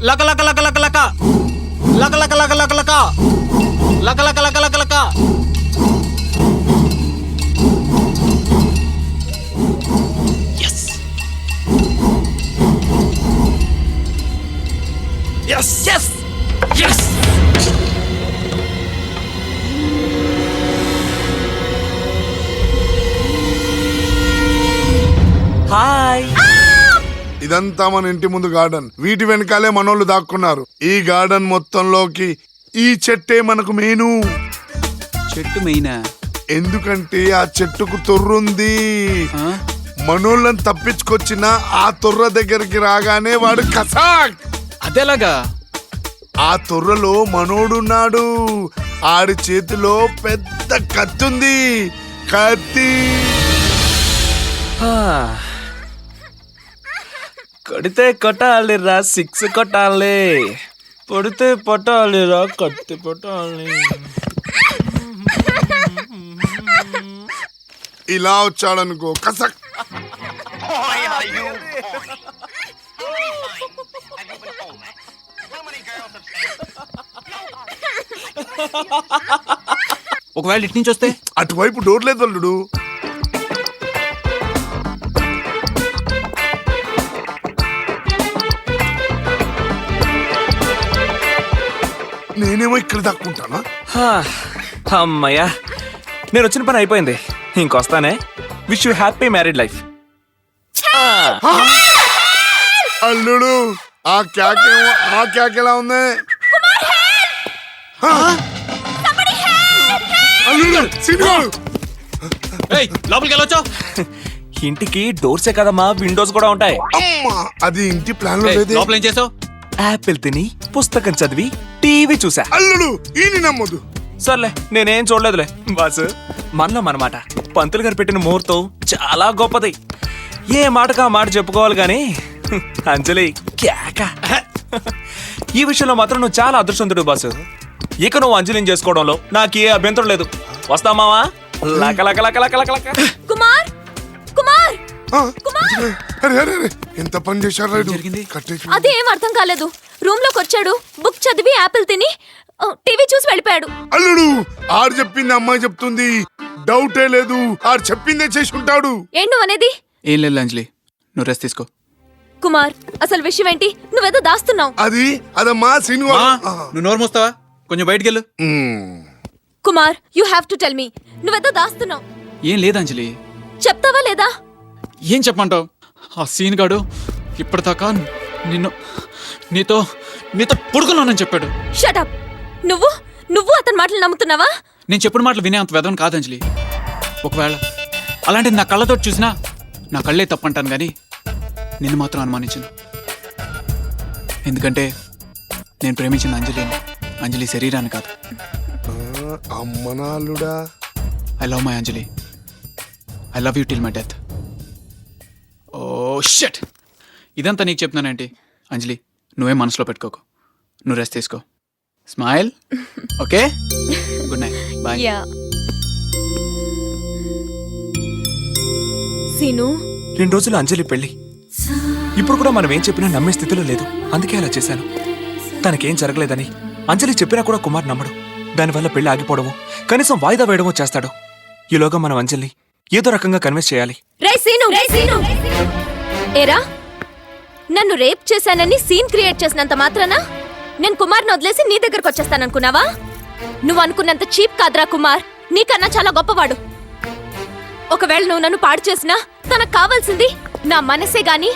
లక లక లక లక లక లక లక లక లక లక లక లక లక లక లక. Yes! Yes! Yes! హాయ్. ఇదంతా మన ఇంటి ముందు గార్డెన్. వీటి వెనకాలే మనోళ్ళు దాక్కున్నారు. ఈ గార్డెన్ మొత్తంలోకి ఈ చెట్టే మనకు మెయిను. చెట్టు మెయినా? ఎందుకంటే ఆ చెట్టుకు తొర్రుంది. మనోళ్ళని తప్పించుకొచ్చిన ఆ తొర్ర దగ్గరికి రాగానే వాడు కసాక్. అదేలాగా? ఆ తొర్రలో మనోడున్నాడు. ఆడి చేతిలో పెద్ద కత్తుంది. కత్తి. కొడితే కొట్టాలిరా 6 కొట్టాలి, పొడితే పొట్టాలిరా కత్తి పొట్టాలి. ఇలా వచ్చాడనుకో కసక్. ఒకవేళ ఇటు నుంచి వస్తే అటువైపు డోర్ లేదు అల్లుడు. నేనేమో ఇక్కడ దాక్కుంటానా? అమ్మయ్యా, నేను వచ్చిన పని అయిపోయింది, ఇంకొస్తానే. Wish you happy married life. అల్లుడు ఆ క్యాక్ ఎలా ఉంది? అల్లుడు సినిమాలు లోపలికి వెళ్ళొచ్చావు. ఇంటికి డోర్సే కదమ్మా, విండోస్ కూడా ఉంటాయి. అమ్మా, అది ఇంటి ప్లాన్ లో లేదు. లోపల ఏం చేసావు? యాపిల్ తిని పుస్తకం చదివి టీవీ చూసా. అల్లుడు ఈయన నమ్మదు. సర్లే, నేనేం చూడలేదులే బాసు. మనలో మనమాట పంతులు గారు పెట్టిన ముహూర్తం చాలా గొప్పది. ఏ మాటకు ఆ మాట చెప్పుకోవాలి గాని అంజలి కేక. ఈ విషయంలో మాత్రం నువ్వు చాలా అదృష్టవంతుడు బాసు. ఇక నువ్వు అంజలిని చేసుకోవడంలో నాకు ఏ అభ్యంతరం లేదు. వస్తామావా? లక లక లక లక లక లక. కుమార్ కుమార్ అరే అరే అరే, ఎంత పని చేశారు? అదేం అర్థం కాలేదు. రూమ్ లోకి వచ్చాడు, బుక్ చదివి యాపిల్ తిని టీవీ చూసి వెళ్ళిపోయాడు. అల్లుడు ఆడు చెప్పింది అమ్మాయి చెప్తుంది, డౌటే లేదు. ఆడు చెప్పిందే చేసి ఉంటాడు. ఏంటి నువ్వు అనేది? ఏం లేదు అంజలి, నువ్వు రెస్ట్ తీసుకో. కుమార్, అసలు విషయం ఏంటి? నువ్వేదో దాస్తున్నావు. అదమ్మా సినిమా. నువ్వు నోరు మూస్తావా? కొంచెం బయటికి వెళ్ళు. Kumar, you have to tell me. నువ్వేదో దాస్తున్నావు. ఏం లేదు అంజలి. చెప్తావా లేదా? ఏం చెప్పమంటావు? ఆ సీన్ గాడు ఇప్పటిదాకా నీతో పడుకున్నానని చెప్పాడు. Shut up. నువ్వు అతని మాటలు నమ్ముతున్నావా? నేను చెప్పిన మాటలు వినే అంత వెదవని కాదు అంజలి. ఒకవేళ అలాంటిది నా కళ్ళతో చూసినా నా కళ్ళే తప్పంటాను కానీ నిన్ను మాత్రం అనుమానించను. ఎందుకంటే నేను ప్రేమించిన అంజలి శరీరాన్ని కాదు. అమ్మనాలుడా. I love my Anjali. I love you till my death. Oh shut. ఇదంతా నీకు చెప్తున్నానేంటి అంజలి? నువ్వే మనసులో పెట్టుకోకు. నువ్వు రెస్ట్ తీసుకో. Smile. Okay, good night, bye. Seenu, 2 రోజులు అంజలి పెళ్లి. ఇప్పుడు కూడా మనం ఏం చెప్పినా నమ్మే స్థితిలో లేదు. అందుకే అలా చేశాను. తనకేం జరగలేదని అంజలి చెప్పినా కూడా కుమార్ నమ్మడు. దానివల్ల పెళ్లి ఆగిపోవడమో కనీసం వాయిదా వేయడమో చేస్తాడు. ఈలోగా మనం అంజలిని ఏదో రకంగా కన్విన్స్ చేయాలి. ఏరా, నన్ను రేప్ చేశానని సీన్ క్రియేట్ చేసినంత మాత్రాన నేను కుమార్ని వదిలేసి నీ దగ్గరకు వచ్చేస్తాననుకున్నావా? నువ్వు అనుకున్నంత చీప్ కాదురా కుమార్. నీకన్నా చాలా గొప్పవాడు. ఒకవేళ నువ్వు నన్ను పాడు చేసినా తనకు కావాల్సింది నా మనసే గాని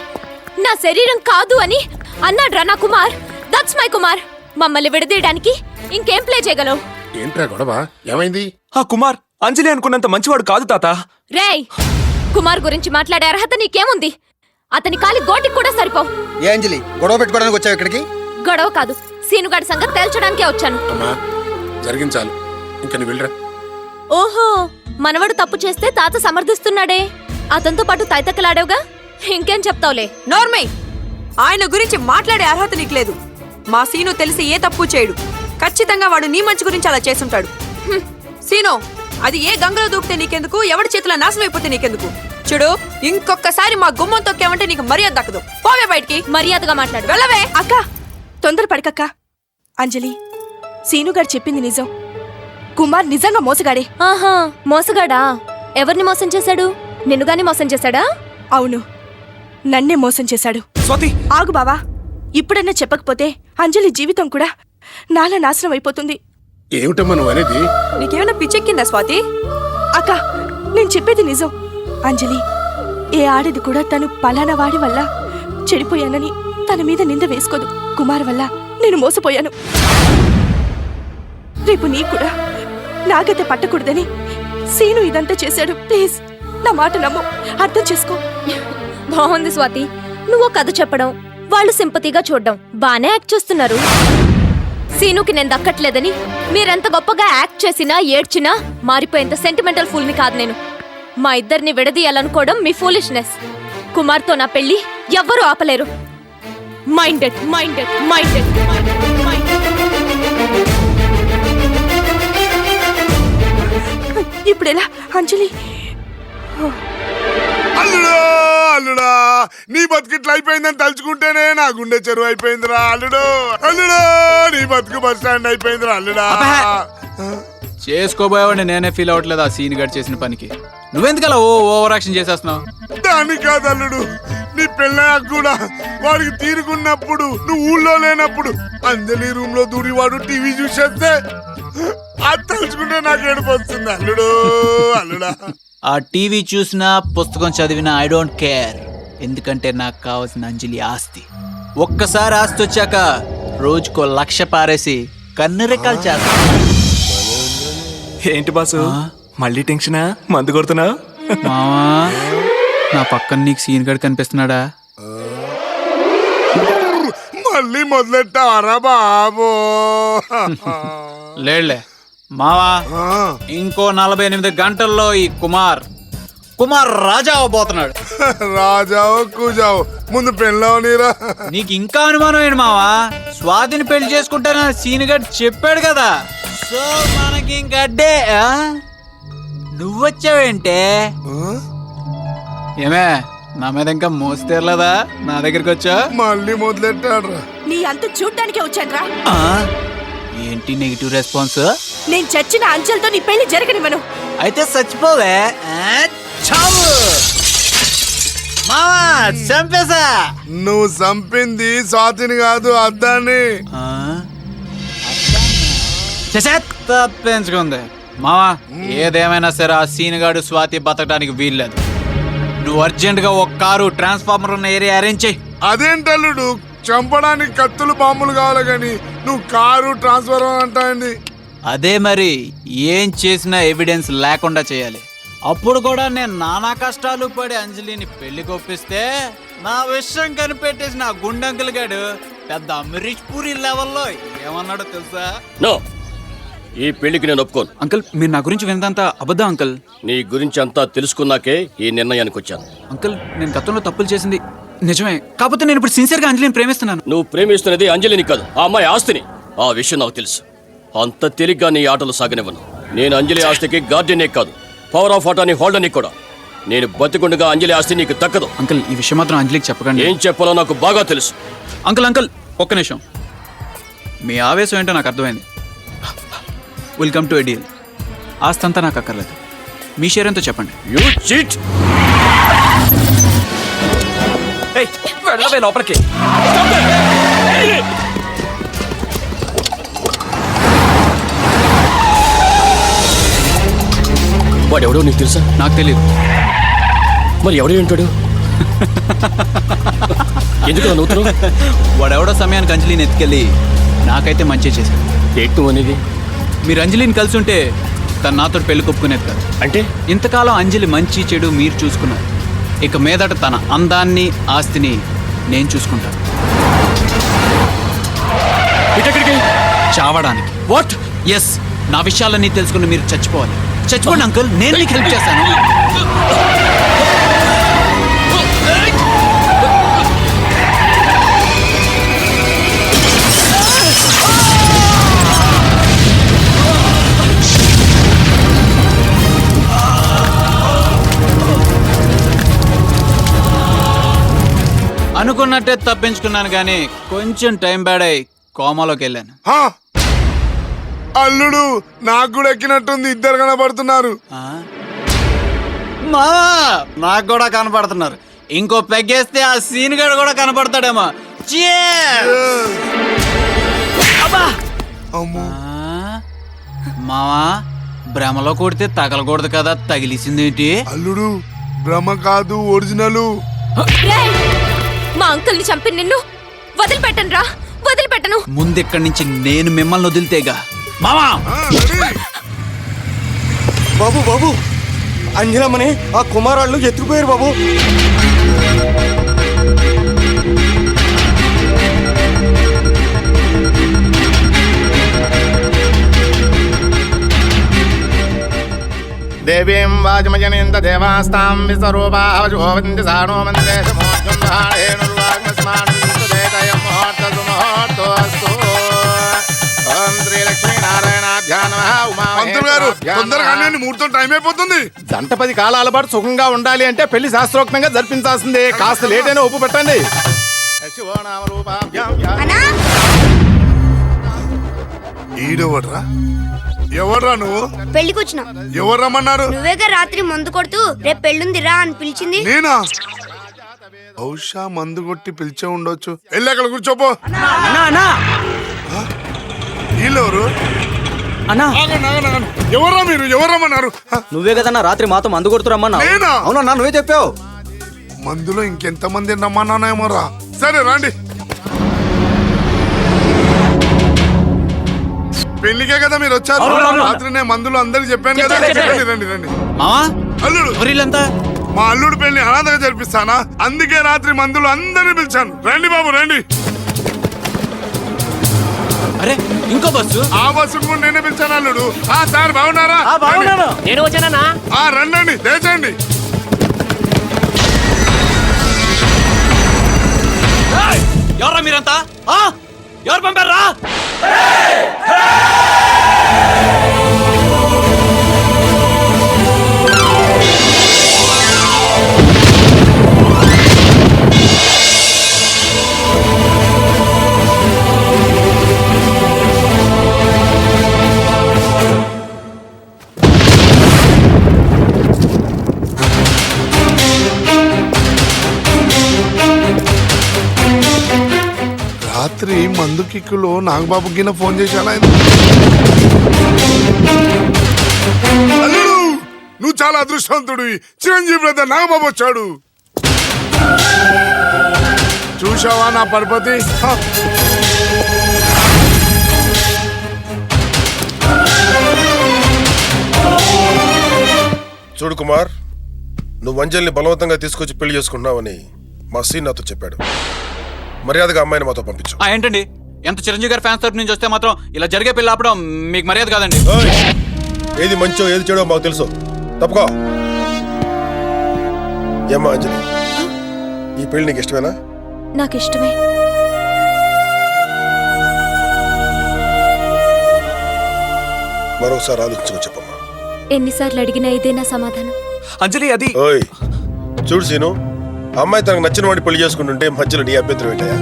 నా శరీరం కాదు అని అన్నాడ్రా నా కుమార్. That's my Kumar. మమ్మల్ని విడదీయడానికి ఇంకేం ప్లే చేయగలవు? ఏంట్రా గొడవ? ఏమైంది? ఆ కుమార్ అంజలి అనుకున్నంత మంచివాడు కాదు తాత. రేయ్, కుమార్ గురించి మాట్లాడే అర్హత నీకేముంది? అతని కాలి గోటికి కూడా సరిపోవు. ఏ అంజలి, గొడవ పెట్టుకోవడానికి వచ్చావు ఇక్కడికి? గొడవ కాదు, సీనుగాడి సంగతి తేల్చడానికే వచ్చాను. జరిగించాలి, ఇంకా నువ్వు వెళ్ళరా. ఓహో, మనవడు తప్పు చేస్తే తాత సమర్థిస్తున్నాడే. అతనితో పాటు తైతక్కలాడేవుగా, ఇంకేం చెప్తావులే. నోర్మై, ఆయన గురించి మాట్లాడే అర్హత నీకు లేదు. మా సీను తెలిసి ఏ తప్పు చేయడు. ఖచ్చితంగా వాడు నీ మంచి గురించి అలా చేసుంటాడు. సీను, అది ఏ గంగలో దూకితే నీకెందుకు, ఎవడి చేతిలో నాశనం అయిపోతే నీకెందుకు? చూడు, ఇంకొకసారి మా గుమ్మం తొక్కామంటే నీకు మర్యాద దక్కదు. పోవే బయటికి. మర్యాదగా మాట్లాడు. వెళ్ళవే. అక్క, తొందరపడకక్క. అంజలి, సీనుగాడు చెప్పింది నిజం. కుమార్ నిజంగా మోసగాడే. ఆహా, మోసగాడా? ఎవరిని మోసం చేశాడు? నిన్నుగాని మోసం చేశాడా? అవును, నన్నే మోసం చేశాడు. స్వాతి, ఆగు బావా. ఇప్పుడన్నా చెప్పకపోతే అంజలి జీవితం కూడా నాలా నాశనం అయిపోతుంది. ఏమిటమ్మా నువ్వు అనేది? నీకేమైనా పిచ్చెక్కిందా స్వాతి? అక్క, నేను చెప్పేది నిజం. అంజలి ఏ ఆడది కూడా తను పలానా వాడి వల్ల చెడిపోయానని తన మీద నింద వేసుకోదు. కుమార్ వల్ల నేను మోసపోయాను. రేపు నీ కూడా నాగతే పట్టకూడదని సీను ఇదంతా చేశాడు. ప్లీజ్ నా మాట నమ్ము, అర్థం చేసుకో. బాగుంది స్వాతి, నువ్వు కథ చెప్పడం, వాళ్ళు సింపతిగా చూడడం బానే యాక్ట్ చేస్తున్నారు. సీనుకి నేను దక్కట్లేదని మీరెంత గొప్పగా యాక్ట్ చేసినా ఏడ్చినా మారిపోయేంత సెంటిమెంటల్ ఫూల్ని కాదు నేను. మా ఇద్దరిని విడదీయాలనుకోవడం మీ ఫూలిష్నెస్. కుమార్తో నా పెళ్లి ఎవ్వరూ ఆపలేరు. మైండెడ్ మైండెడ్ మైండెడ్ ఇప్పుడు ఎలా అంజలి? అల్లుడా అల్లుడా, నీ బతుకిట్లా అయిపోయిందని తలుచుకుంటేనే నా గుండె చెరువు అయిపోయిందిరా అల్లుడు. అల్లుడా, నీ బతుకు బస్ స్టాండ్ అయిపోయిందిరా అల్లుడా. చేసుకోబోయేవాడిని నేనే ఫీల్ అవ్వట్లేదు ఆ సీన్ గడ్ చేసిన పనికి. నువ్వెందుకలా ఓవర్ యాక్షన్ చేసేస్తున్నావు? దాని కాదు అల్లుడు, నీ పెళ్ళాక కూడా వాడికి తీరుకున్నప్పుడు, నువ్వు ఊళ్ళో లేనప్పుడు అంజలి రూమ్ లో దూరి వాడు టీవీ చూసేస్తే అది తలుచుకుంటే నాకు ఏడుపు వస్తుంది అల్లుడు. అల్లుడా, ఆ టీవీ చూసినా పుస్తకం చదివినా ఐ డోంట్ కేర్. ఎందుకంటే నాకు కావాల్సిన అంజలి ఆస్తి. ఒక్కసారి ఆస్తి వచ్చాక రోజుకో 1,00,000 పారేసి కన్నెరెక్కలు చేస్తా. ఏంటి బాసు మళ్ళీ టెన్షనా? మందు కొడుతున్నా? మావా, నా పక్కన నీకు సీన్ గడ్ కనిపిస్తున్నాడా? మళ్ళీ మొదలెట్టావరా బాబు? లేడులే మావా, ఇంకో 48 గంటల్లో ఈ కుమార్ రాజా అవబోతున్నాడు. రాజావో కూజావో, ముందు పెళ్ళవనీరా. నీకు ఇంకా అనుమానం ఏంటి మావా? స్వాతిని పెళ్లి చేసుకుంటానా సీన్ గడ్ చెప్పాడు కదా. సో మనకి ఇంకడ్డే. నువ్వొచ్చావేంటే? ఏమే, నా మీద ఇంకా మోస్తేర్లేదా నా దగ్గరికి వచ్చా? మళ్ళీ మొదలెట్టాడు. నీ అంత చూడ్డానికే వచ్చానురా. ఏంటి నెగిటివ్ రెస్పాన్స్? నేను చచ్చిన అంజలితో నీ పెళ్లి జరగనివ్వను. అయితే చచ్చిపోవే. చావు మావా, చంపేశా. నువ్వు చంపింది స్వాతిని కాదు, అద్దాన్ని. తప్పించుకుంది మావా. ఏదేమైనా సరే ఆ సీనుగాడు స్వాతి బతకడానికి వీల్లేదు. నువ్వు అర్జెంట్ గా ఒక కారు ట్రాన్స్ఫార్మర్ ఉన్న ఏరియా అరేంజ్ చెయ్యి. అదేంటల్లుడు, చంపడానికి కత్తులు బాంబులు కావాలి కానీ నువ్వు కారు ట్రాన్స్ఫర్ అంటాయింది. అదే మరి, ఏం చేసినా ఎవిడెన్స్ లేకుండా చేయాలి. అప్పుడు కూడా నేను నానా కష్టాలు పడి అంజలిని పెళ్లి కొప్పిస్తే నా విషయం కనిపెట్టేసి నా గుండంకుల్ గాడు పెద్ద అమరీష్ పూరి లెవెల్లో ఏమన్నాడో తెలుసా? నో, ఈ పెళ్లికి నేను ఒప్పుకోను. అంకుల్, మీరు నా గురించి విన్నదంతా అబద్ధం అంకుల్. నీ గురించి అంతా తెలుసుకున్నాకే ఈ నిర్ణయానికి వచ్చాను. అంకుల్, నేను గతంలో తప్పులు చేసింది నిజమే, కాకపోతే నేను ఇప్పుడు సిన్సియర్ గా అంజలిని ప్రేమిస్తున్నాను. నువ్వు ప్రేమిస్తున్నది అంజలిని కాదు, ఆ అమ్మాయి ఆస్తిని. ఆ విషయం నాకు తెలుసు. అంత తేలిగ్గా నీ ఆటలు సాగనివ్వను. నేను అంజలి ఆస్తికి గార్డెనే కాదు, పవర్ ఆఫ్ ఆటాని హోల్డర్ని కూడా. నేను బతికుండగా అంజలి ఆస్తి నీకు దక్కదు. అంకుల్, ఈ విషయం మాత్రం అంజలికి చెప్పకండి. ఏం చెప్పాలో నాకు బాగా తెలుసు. అంకుల్ ఒక్క నిమిషం. మీ ఆవేశం ఏంటో నాకు అర్థమైంది. Will come to a deal. ఆస్తి అంతా నాకు అక్కర్లేదు, మీ షేర్ ఎంతో చెప్పండి. You cheat. వెళ్ళవే లోపలికి. వాడెవడో నీకు తెలుసా? నాకు తెలియదు. మరి ఎవడే ఉంటాడు? ఎందుకు నవ్వుతారు? వాడెవడో సమయానికి అంజలిని ఎత్తుకెళ్ళి నాకైతే మంచి చేశాడు. ఏంటి అనేది? మీరు అంజలిని కలిసి ఉంటే తను నాతో పెళ్లి కొప్పుకునేది కాదు. అంటే ఇంతకాలం అంజలి మంచి చెడు మీరు చూసుకున్నారు. ఇక మీదట తన అందాన్ని ఆస్తిని నేను చూసుకుంటాను. చావడానికి. వాట్? ఎస్, నా విషయాలన్నీ తెలుసుకుని మీరు చచ్చిపోవాలి. చచ్చిపోండి అంకుల్, నేను మీకు హెల్ప్ చేస్తాను. అనుకున్నట్టే తప్పించుకున్నాను కానీ కొంచెం టైం బ్యాడ్ అయి కోమాలోకి వెళ్ళాను. అల్లుడు, నాకు కూడా ఎక్కినట్టుంది. ఇద్దరు కనబడుతున్నారు. మావా, నాకు కూడా కనపడుతున్నారు. ఇంకో పెగ్గేస్తే ఆ సీన్ గడు కూడా కనపడతాడేమో. మావా, భ్రమలో కొడితే తగలకూడదు కదా, తగిలిసిందేంటి? అల్లుడు, భ్రమ కాదు, ఒరిజినల్. మా అంకుల్ని చంపి నిన్ను వదిలిపెట్టను రా, వదిలిపెట్టను. ముందెక్కడి నుంచి నేను మిమ్మల్ని వదిలితేగా. మావా, బాబు బాబు, అంజలమ్మని ఆ కుమారాళ్ళు ఎత్తుకుపోయారు బాబు. దేవీం వాజమజనేంద దేవాస్తాం విశ్వరూపావజోవంతి సానో మంత్రేషమోర్జుంహాళేనుర్వాగ్మస్మానుదయం ఓం శ్రీ లక్ష్మీనారాయణాభ్యాం నమః ముహూర్తం టైం అయిపోతుంది. జంట 10 కాలాల పాటు సుఖంగా ఉండాలి అంటే పెళ్లి శాస్త్రోక్తంగా జరిపించాల్సిందే. కాస్త లేట్ అయినా ఒప్పు పెట్టండి. ఈడెవర్రా? ఎవర్రా నువ్వు? పెళ్లికి వచ్చిన. ఎవరు రమ్మన్నారు? నువ్వేగా రాత్రి మందు కొడుతూ రేపు పెళ్ళుంది రా అని పిలిచింది. నేనా? బహుశా మందు కొట్టి పిలిచే ఉండొచ్చు. వెళ్ళి అక్కడ కూర్చోపో. వీళ్ళెవరు? ఎవర్రా మీరు? ఎవరు రమ్మన్నారు? నువ్వే కదన్నా రాత్రి మాతో మందు కొడుతూ రమ్మన్నా. నేనా? అవునన్నా, నువ్వే చెప్పావు. మందులో ఇంకెంత మంది రమ్మన్నానేమోరా. సరే రండి. పెళ్లికే కదా మీరు వచ్చారు. రాత్రి నేను మందులు అందరికి చెప్పాను కదా. రండి రండి రండి. అల్లుడు మా అల్లుడు పెళ్లి అనాథగా జరిపిస్తానా? అందుకే రాత్రి మందులు అందరిని పిలిచాను. రండి బాబు రండి. అరే ఇంకో బస్సు? ఆ బస్సు కూడా నేనే పిలిచాను అల్లుడు. సార్ బాగున్నారా? నేను వచ్చానా? రండి లేచండి. ఎవరా మీరంతా? ఎవరు పంపారా? రాత్రి మందు కిక్కులో నాగబాబు గిన్న ఫోన్ చేశాను. అల్లుడు నువ్వు చాలా అదృష్టవంతుడివి. చిరంజీవి బ్రదర్ నాగబాబు వచ్చాడు. చూసావా నా పరపతి? చూడు కుమార్, నువ్వు అంజలిని బలవంతంగా తీసుకొచ్చి పెళ్లి చేసుకుంటున్నావని మా సీన్ నాతో చెప్పాడు. మర్యాదగా అమ్మాయిని మాతో పంపించు. ఏంటండి, ఎంత చిరంజీవి గారి ఫ్యాన్స్ తరపు నుంచి వస్తే మాత్రం ఇలా జరిగే పెళ్లి ఆపడం మీకు మర్యాద కాదండి. ఏది మంచో ఏది చెడో మాకు తెలుసు. తప్పుకో. ఏమ్మా అంజలి, ఈ పెళ్లి నీకు ఇష్టమేనా? నాకు ఇష్టమే. మరొకసారి ఆలోచించుకో చెప్పమ్మా. ఎన్నిసార్లు అడిగినా ఇదే నా సమాధానం. అంజలి అది. ఓయ్ చూడు సీను, అమ్మాయి తనకు నచ్చిన వాడిని పెళ్లి చేసుకుంటుంటే మధ్యలో నీ అభ్యంతరం ఏంటయా?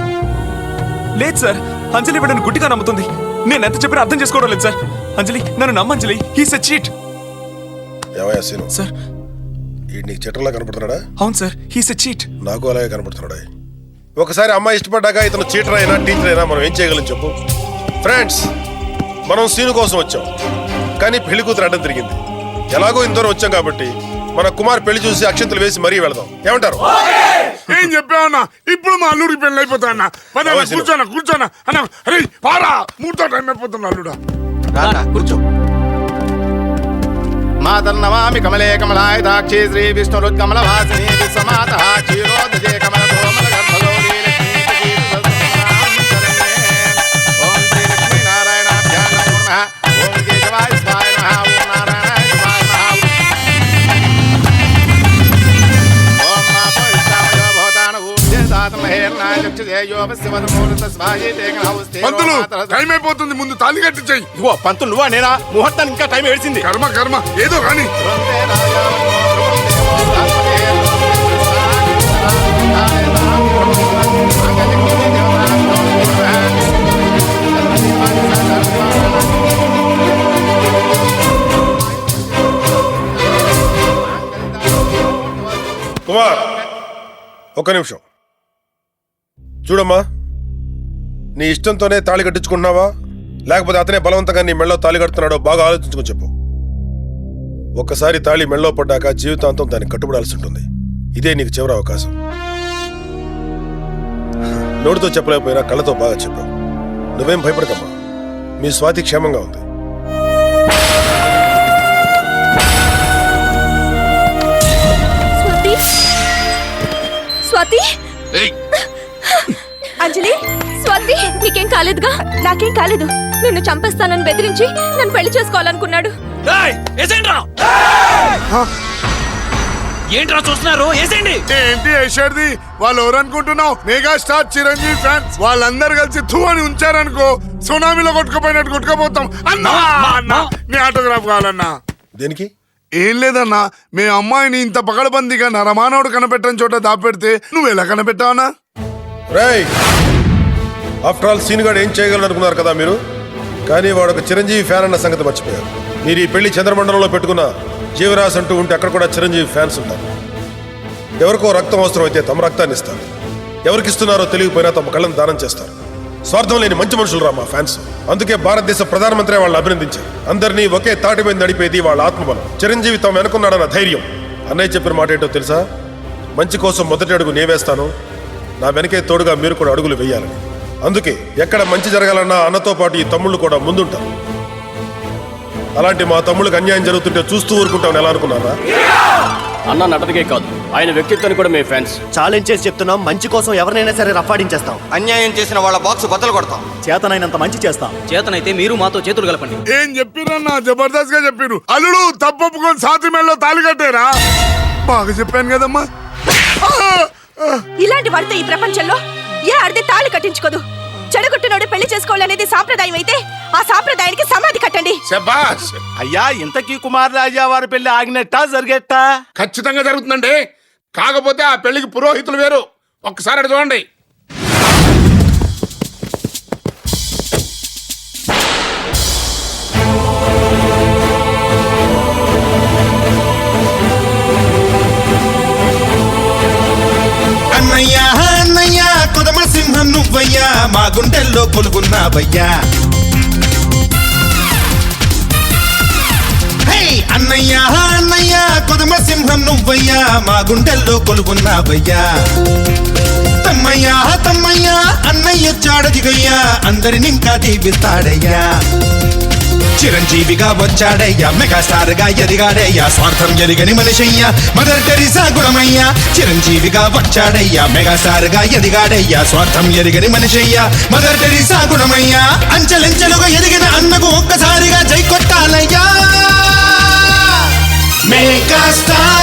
లేదు సార్, అంజలి వీడని గుడ్డిగా నమ్ముతుంది. నేను ఎంత చెప్పినా అర్థం చేసుకోవడం లేదు సార్. అంజలి నన్ను నమ్మంజలి. He's a cheat. ఏమయ్యా సీను? సార్ ఈ నీకు చట్టంలా కనపడుతున్నాడా? అవును సార్, హీస్ ఎ చీట్. నాకు అలాగే కనపడుతున్నాడా? ఒకసారి అమ్మాయి ఇష్టపడ్డాక ఇతను చీటర్ అయినా టీచర్ అయినా మనం ఏం చేయగలం చెప్పు? ఫ్రెండ్స్, మనం సీను కోసం వచ్చాం, కానీ పెళ్లి కూతురు అడ్డం తిరిగింది. ఎలాగో ఇంతవరకు వచ్చాం కాబట్టి మన కుమార్ పెళ్లి చూసి అక్షంతలు వేసి మరీ వెళదాం. ఏమంటారు? ఏం చెప్పావన్నా? ఇప్పుడు మా అల్లుడికి పెళ్లి అయిపోతా అన్న. కూర్చోనా అన్న. అరే పారా, మూడుతో టైం అయిపోతున్నా అల్లుడా. కూర్చో. మాతర్నమామి కమలే కమలాయ దాక్షి శ్రీ విష్ణురుత్కమల వాసిని విశ్వమాత క్షీరోదజే కమల కోమల గర్భగౌరీ లక్ష్మీ ఓం శ్రీ లక్ష్మీ నారాయణాభ్యాం నమః. ఓం కేశవాయ స్వాయ నమః. ఓం నారాయణాయ స్వాయ నమః. ఓం మాతో ఇష్టామయో భవతాన ఊర్జే సాతమహేర్నాయ లక్ష్యే యోపస్య వదమూలత స్వాయే తేగనౌస్తే. పంతులు టైం అయిపోతుంది, ముందు తాళి కట్టించేయి. ఇగో పంతులు నువ్వా నేనా? ముహూర్తానికి ఇంకా టైం ఏడ్చింది. కర్మ ఏదో కానీ. కుమార్ ఒక్క నిమిషం చూడమ్మా. నీ ఇష్టంతోనే తాళి కట్టించుకుంటున్నావా, లేకపోతే అతనే బలవంతంగా నీ మెళ్ళో తాళి కడుతున్నాడో బాగా ఆలోచించుకుని చెప్పు. ఒక్కసారి తాళి మెళ్ళో పడ్డాక జీవితాంతం దానికి కట్టుబడాల్సి ఉంటుంది. ఇదే నీకు చివరి అవకాశం. నోటితో చెప్పలేకపోయినా కళ్ళతో బాగా చెప్పావు. నువ్వేం భయపడకమ్మా, మీ స్వాతి క్షేమంగా ఉంది. స్వాతి, అంజలి, స్వాతి నీకేం కాలేదుగా? నాకేం కాలేదు. నిన్ను చంపేస్తానని బెదిరించి నన్ను పెళ్లి చేసుకోవాలనుకున్నాడు. ఏంట్రా చూస్తున్నారు? ఏసేండి. ఏంటి వేసేది? వాళ్ళు ఎవరనుకుంటున్నావు? మెగాస్టార్ చిరంజీవి ఫ్యాన్స్ వాళ్ళందరూ కలిసి థూ అని ఉంచారనుకో, సునామీలో కొట్టుకుపోయినట్టు కొట్టుకుపోతాం. అన్నా అన్నా నీ ఆటోగ్రాఫ్ కావాలన్నా. దేనికి? ఏం లేదన్నా, మీ అమ్మాయిని ఇంత పగడబందిగా నరమానవుడు కనపెట్టని చోట దాపెడితే నువ్వు ఎలా కనపెట్టావన్నా? రేయ్, ఆఫ్టర్ ఆల్ సీన్ గాడు ఏం చేయగలరు అనుకున్నారు కదా మీరు, కానీ వాడు ఒక చిరంజీవి ఫ్యాన్ అన్న సంగతి మర్చిపోయారు. మీరు ఈ పెళ్లి చంద్రమండలంలో పెట్టుకున్న జీవరాశి అంటూ ఉంటే అక్కడ కూడా చిరంజీవి ఫ్యాన్స్ ఉంటారు. ఎవరికో రక్తం అవసరం అయితే తమ రక్తాన్ని ఇస్తారు. ఎవరికి ఇస్తున్నారో తెలియకపోయినా తమ కళ్ళను దానం చేస్తారు. స్వార్థం లేని మంచి మనుషులు రా మా ఫ్యాన్స్. అందుకే భారతదేశ ప్రధానమంత్రి వాళ్ళని అభినందించారు. అందరినీ ఒకే తాటి మీద నడిపేది వాళ్ళ ఆత్మబలం. చిరంజీవి తాము వెనుకున్నాడన్న ధైర్యం. అన్నయ్య చెప్పిన మాట ఏంటో తెలుసా? మంచి కోసం మొదటి అడుగు నే వేస్తాను, నా వెనకే తోడుగా మీరు కూడా అడుగులు వేయాలని. అందుకే ఎక్కడ మంచి జరగాలన్నా అన్నతో పాటు ఈ తమ్ముళ్ళు కూడా ముందుంటారు. అలాంటి మా తమ్ముళ్ళకి అన్యాయం జరుగుతుంటే చూస్తూ ఊరుకుంటామని ఎలా అనుకున్నారా? అన్న నటనకే కాదు, ఆయన వ్యక్తిత్వాన్ని కూడా మేము ఫ్యాన్స్. ఛాలెంజ్ చేసి చెప్తున్నాం, మంచి కోసం ఎవరినైనా సరే రఫాడించేస్తాం. అన్యాయం చేసిన వాళ్ళ బాక్స్ బద్దలు కొడతాం. చేతనైనంత మంచి చేస్తాం. చేతనైతే మీరు మాతో చేతులు కలపండి. ఏం చెప్పిరన్నా? జబర్దస్త్ గా చెప్పిరు. అల్లుడు తప్పొప్పుకొని సాతి మెల్లో తాళి కట్టారా? బాగా చెప్పాను కదమ్మా. ఇలాంటి వాడితో ఈ ప్రపంచంలో ఏ ఆడది తాళి కట్టించుకోదు. చెడగొట్టినోడు పెళ్లి చేసుకోవాలనేది సాంప్రదాయం అయితే ఆ సాంప్రదాయానికి సమాధి కట్టండి. శబాష్. అయ్యా, ఇంతకీ కుమార్ రాజా వారి పెళ్లి ఆగినట్టా జరిగేట్టా? ఖచ్చితంగా జరుగుతుందండి. కాకపోతే ఆ పెళ్లికి పురోహితులు వేరు. ఒక్కసారి అటు చూడండి. అన్నయ్యా అన్నయ్యా కొదమ సింహం నువ్వయ్యా, మా గుండెల్లో కొలుగున్నావయ్యా. అన్నయ్యా అన్నయ్యా కొదమ సింహం నువ్వయ్యా, మా గుండెల్లో కొలుగున్నావయ్యా. తమ్మయ్యా తమ్మయ్యా అన్నయ్య చాడదిగయ్యా, అందరినింకా దీవిస్తాడయ్యా. చిరంజీవిగా వచ్చాడయ్యా, మెగాస్టార్ గా ఎదిగాడయ్యా, స్వార్థం ఎదిగని మనిషయ్యా, మదర్ టెరిసా గుణమయ్యా. చిరంజీవిగా వచ్చాడయ్యా, మెగాస్టార్ గా ఎదిగాడయ్యా, స్వార్థం ఎదిగని మనిషయ్యా, మదర్ టెరిసా గుణమయ్యా. అంచెలంచెలుగా ఎదిగిన అన్నకు ఒక్కసారిగా జై కొట్టాలయ్యా. మెగాస్టార్